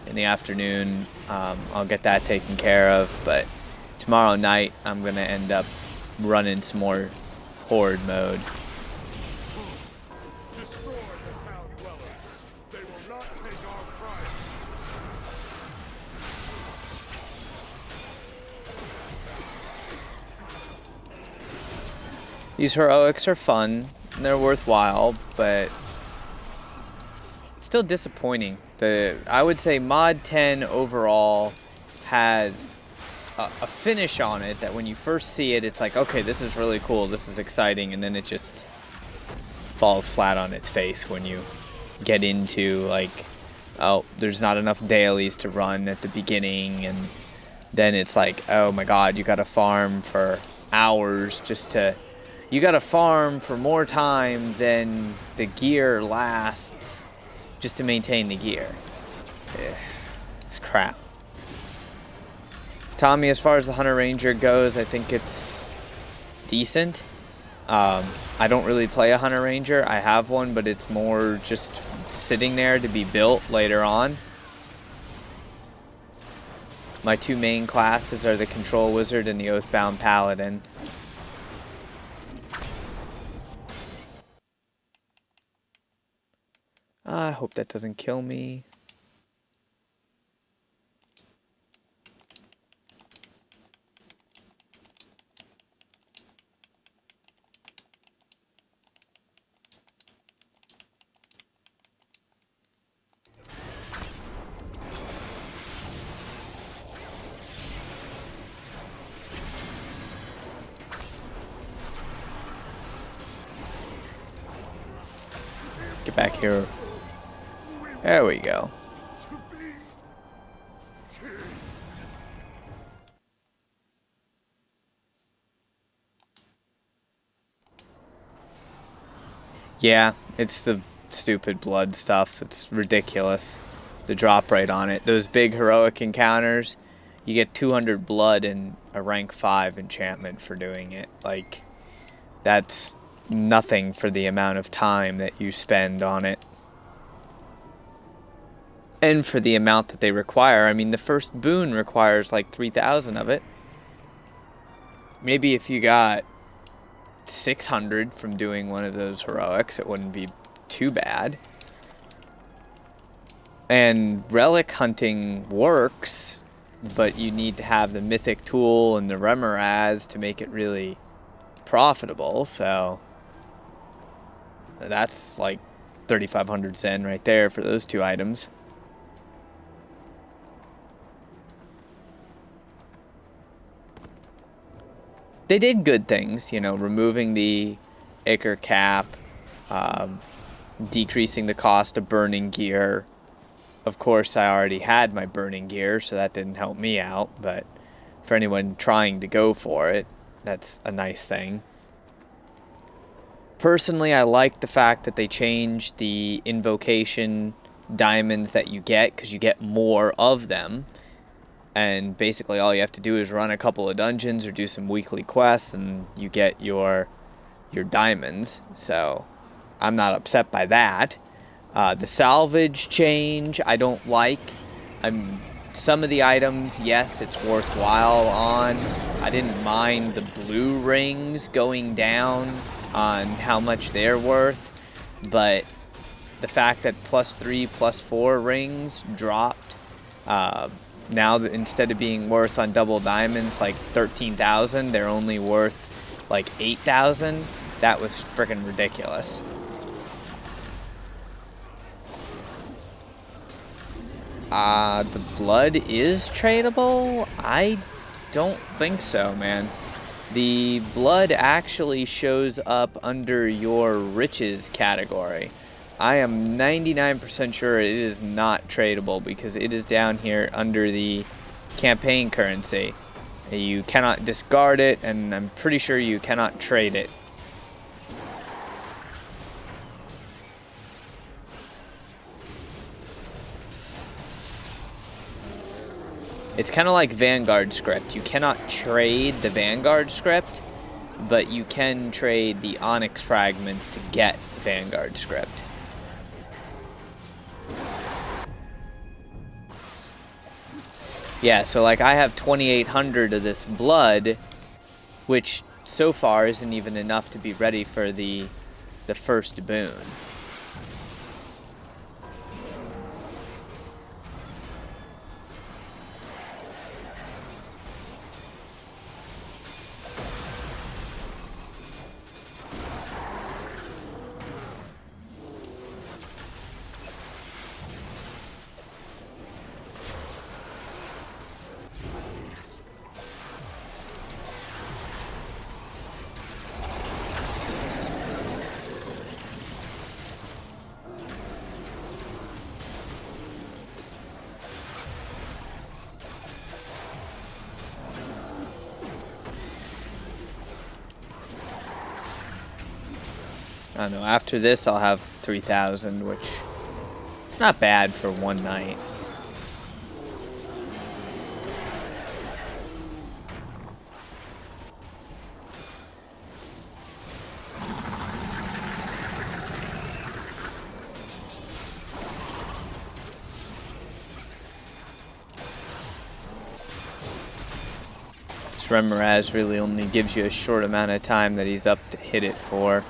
in the afternoon. I'll get that taken care of, but tomorrow night I'm gonna end up running some more horde mode. Destroy the town dwellers. They will not take our pride. These heroics are fun and they're worthwhile, but it's still disappointing. I would say Mod 10 overall has a finish on it that when you first see it, it's like, okay, this is really cool, this is exciting, and then it just falls flat on its face when you get into, like, oh, there's not enough dailies to run at the beginning, and then it's like, oh my god, you gotta farm for hours just to... You gotta farm for more time than the gear lasts just to maintain the gear. It's crap. Tommy, as far as the Hunter Ranger goes, I think it's decent. I don't really play a Hunter Ranger. I have one, but it's more just sitting there to be built later on. My two main classes are the Control Wizard and the Oathbound Paladin. I hope that doesn't kill me. Get back here. There we go. Yeah, it's the stupid blood stuff. It's ridiculous. The drop rate on it. Those big heroic encounters, you get 200 blood and a rank 5 enchantment for doing it. Like, that's nothing for the amount of time that you spend on it. And for the amount that they require. I mean, the first boon requires like 3,000 of it. Maybe if you got 600 from doing one of those heroics, it wouldn't be too bad. And relic hunting works, but you need to have the mythic tool and the Remoraz to make it really profitable, so that's like 3,500 Zen right there for those two items. They did good things, you know, removing the acre cap, decreasing the cost of burning gear. Of course, I already had my burning gear, so that didn't help me out, but for anyone trying to go for it, that's a nice thing. Personally, I like the fact that they changed the invocation diamonds that you get, because you get more of them. And basically all you have to do is run a couple of dungeons or do some weekly quests and you get your diamonds. So I'm not upset by that. The salvage change I don't like. Some of the items, yes, it's worthwhile on. I didn't mind the blue rings going down on how much they're worth. But the fact that +3, +4 rings dropped... now, instead of being worth on double diamonds like 13,000, they're only worth like 8,000. That was freaking ridiculous. The blood is tradable? I don't think so, man. The blood actually shows up under your riches category. I am 99% sure it is not tradable because it is down here under the campaign currency. You cannot discard it, and I'm pretty sure you cannot trade it. It's kind of like Vanguard script. You cannot trade the Vanguard script, but you can trade the Onyx fragments to get Vanguard script. Yeah, so like I have 2,800 of this blood, which so far isn't even enough to be ready for the first boon. I don't know, after this I'll have 3,000, which it's not bad for one night. This Remoraz really only gives you a short amount of time that he's up to hit it for.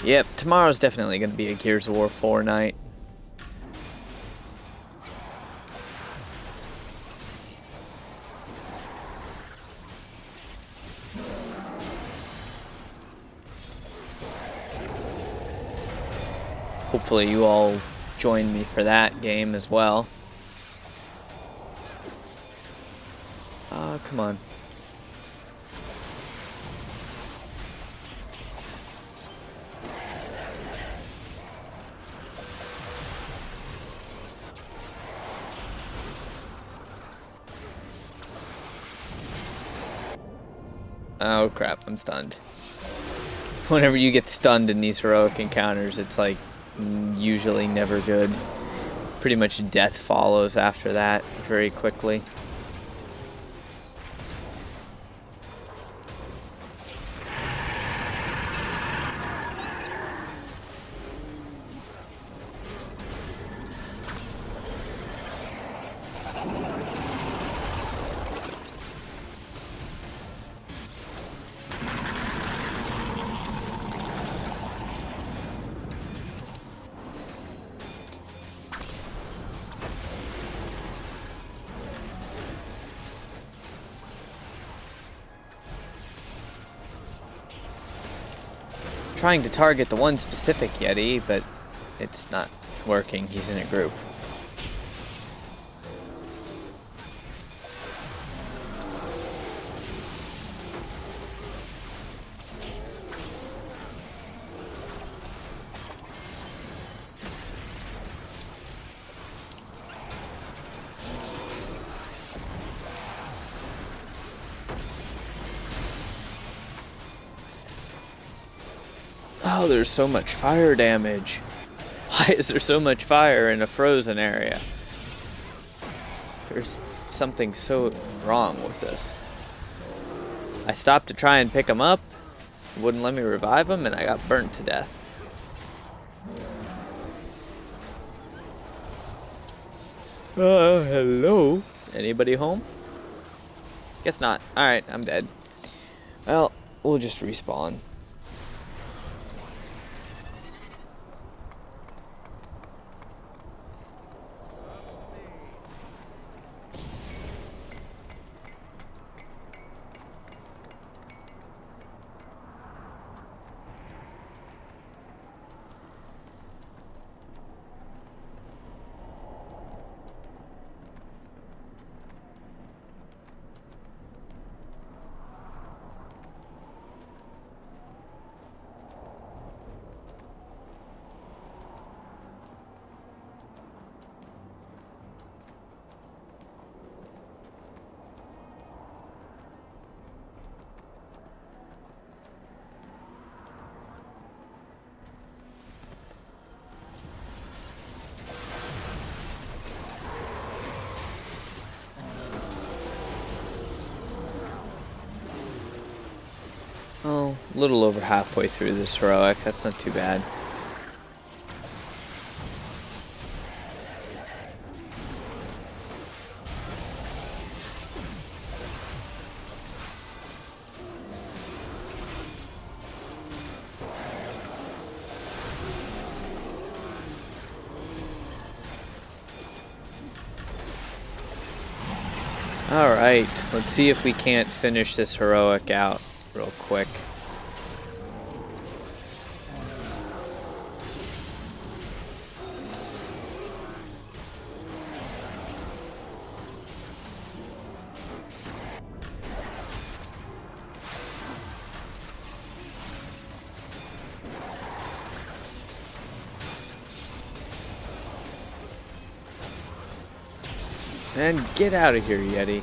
Yep, tomorrow's definitely going to be a Gears of War 4 night. Hopefully you all join me for that game as well. Come on. Oh crap, I'm stunned. Whenever you get stunned in these heroic encounters, it's like usually never good. Pretty much death follows after that very quickly. Trying to target the one specific Yeti, but it's not working. He's in a group. Oh, there's so much fire damage. Why is there so much fire in a frozen area? There's something so wrong with this. I stopped to try and pick him up. It wouldn't let me revive him, and I got burnt to death. Hello? Anybody home? Guess not. Alright, I'm dead. Well, we'll just respawn. Oh, a little over halfway through this heroic. That's not too bad. Alright, let's see if we can't finish this heroic out real quick. And get out of here, Yeti.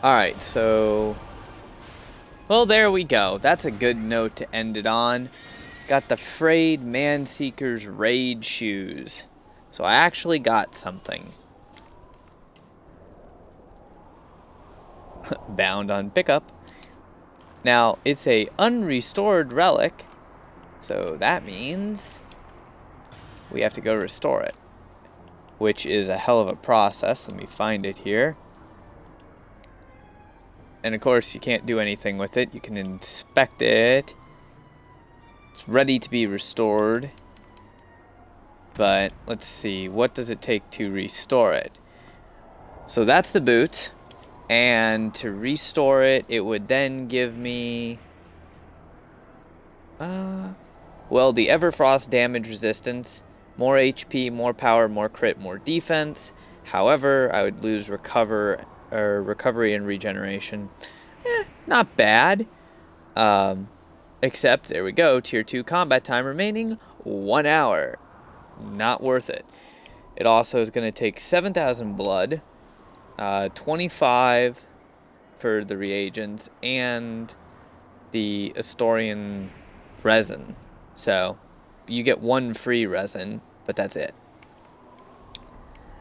Alright, so... well, there we go. That's a good note to end it on. Got the Frayed Manseeker's Raid Shoes. So I actually got something. Bound on pickup. Now, it's a unrestored relic. So that means... we have to go restore it. Which is a hell of a process. Let me find it here. And of course, you can't do anything with it. You can inspect it. It's ready to be restored. But let's see, what does it take to restore it? So that's the boot. And to restore it, it would then give me... well, the Everfrost damage resistance. More HP, more power, more crit, more defense. However, I would lose recovery and regeneration. Not bad. Except, there we go, tier 2 combat time remaining, 1 hour. Not worth it. It also is going to take 7,000 blood, 25 for the reagents, and the Astorian resin. So, you get 1 free resin, but that's it.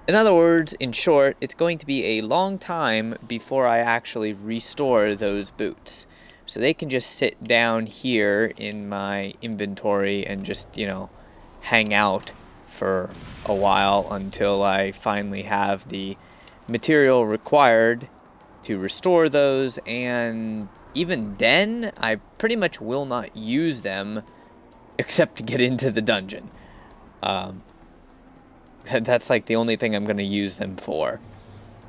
In other words, in short, it's going to be a long time before I actually restore those boots. So they can just sit down here in my inventory and just, you know, hang out for a while until I finally have the material required to restore those. And even then, I pretty much will not use them except to get into the dungeon. That's like the only thing I'm going to use them for.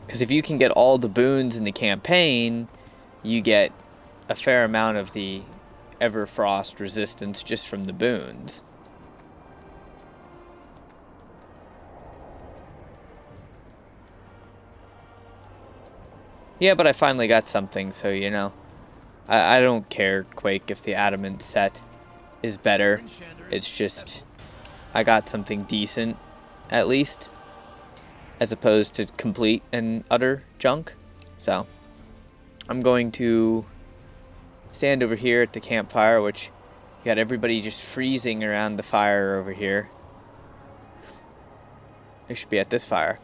Because if you can get all the boons in the campaign, you get a fair amount of the Everfrost resistance just from the boons. Yeah, but I finally got something, so you know. I don't care, Quake, if the adamant set is better. It's just, I got something decent. At least, as opposed to complete and utter junk. So, I'm going to stand over here at the campfire, which you got everybody just freezing around the fire over here. They should be at this fire.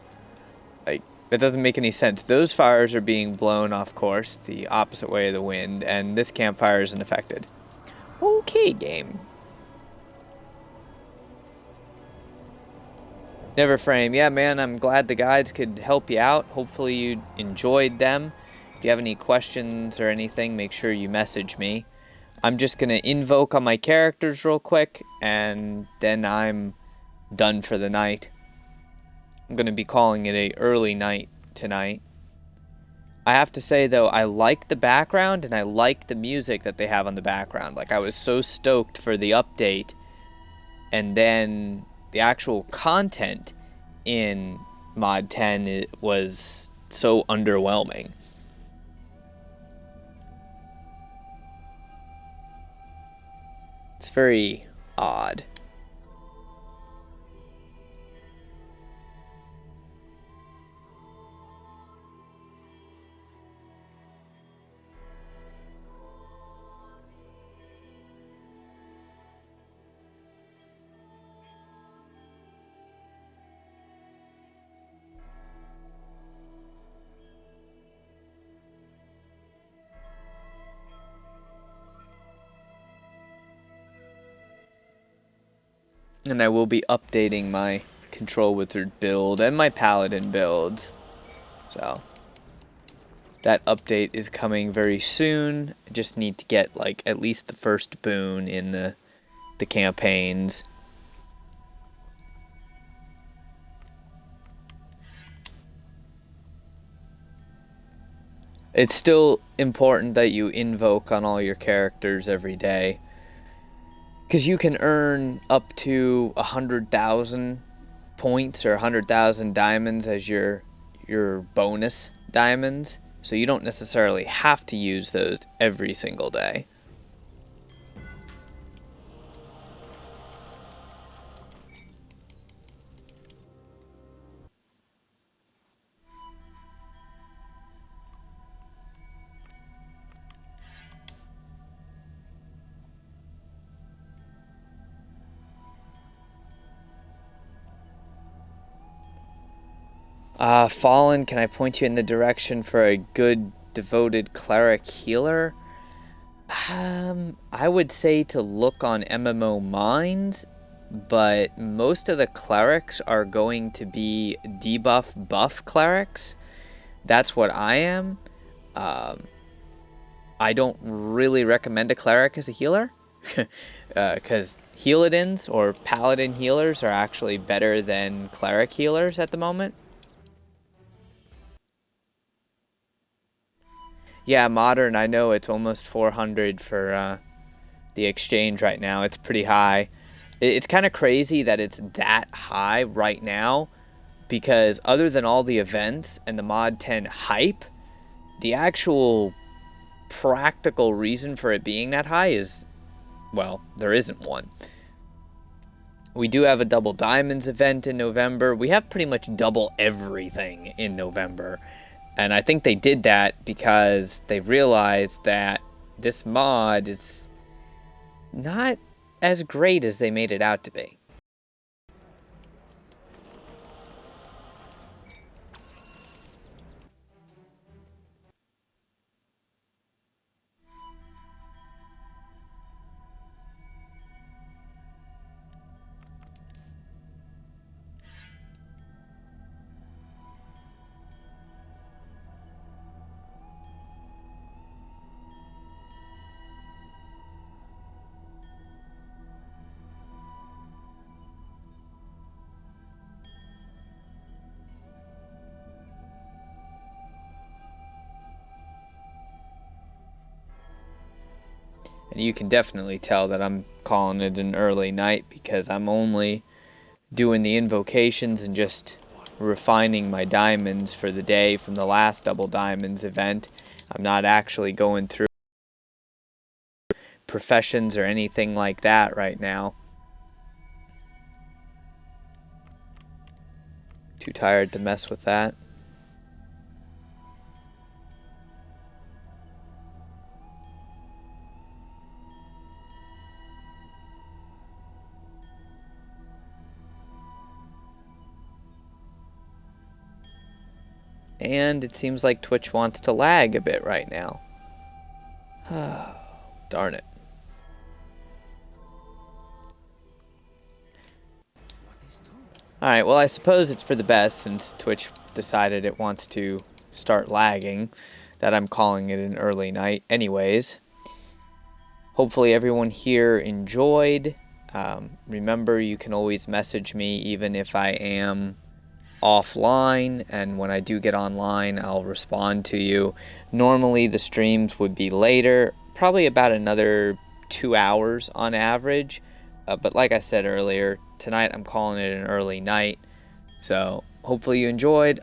Like, that doesn't make any sense. Those fires are being blown off course, the opposite way of the wind, and this campfire isn't affected. Okay, game. Neverframe, yeah man, I'm glad the guides could help you out. Hopefully you enjoyed them. If you have any questions or anything, make sure you message me. I'm just going to invoke on my characters real quick, and then I'm done for the night. I'm going to be calling it a early night tonight. I have to say though, I like the background, and I like the music that they have on the background. Like, I was so stoked for the update, and then the actual content in Mod 10 was so underwhelming. It's very odd. And I will be updating my Control Wizard build and my Paladin builds. So that update is coming very soon. I just need to get like at least the first boon in the campaigns. It's still important that you invoke on all your characters every day, because you can earn up to 100,000 points or 100,000 diamonds as your bonus diamonds, so you don't necessarily have to use those every single day. Fallen, can I point you in the direction for a good devoted cleric healer? I would say to look on MMO Minds, but most of the clerics are going to be debuff buff clerics. That's what I am. I don't really recommend a cleric as a healer, because Healadins or Paladin healers are actually better than cleric healers at the moment. Yeah, modern, I know it's almost 400 for the exchange right now. It's pretty high. It's kind of crazy that it's that high right now, because other than all the events and the Mod 10 hype, the actual practical reason for it being that high is, well, there isn't one. We do have a double diamonds event in November. We have pretty much double everything in November. And I think they did that because they realized that this mod is not as great as they made it out to be. And you can definitely tell that I'm calling it an early night, because I'm only doing the invocations and just refining my diamonds for the day from the last double diamonds event. I'm not actually going through professions or anything like that right now. Too tired to mess with that. And it seems like Twitch wants to lag a bit right now. Darn it. Alright, well, I suppose it's for the best, since Twitch decided it wants to start lagging, that I'm calling it an early night anyways. Hopefully everyone here enjoyed. Remember, you can always message me even if I am offline, and when I do get online, I'll respond to you. Normally the streams would be later, probably about another 2 hours on average, but like I said earlier, tonight I'm calling it an early night. So hopefully you enjoyed.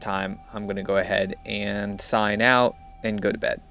Time I'm gonna go ahead and sign out and go to bed.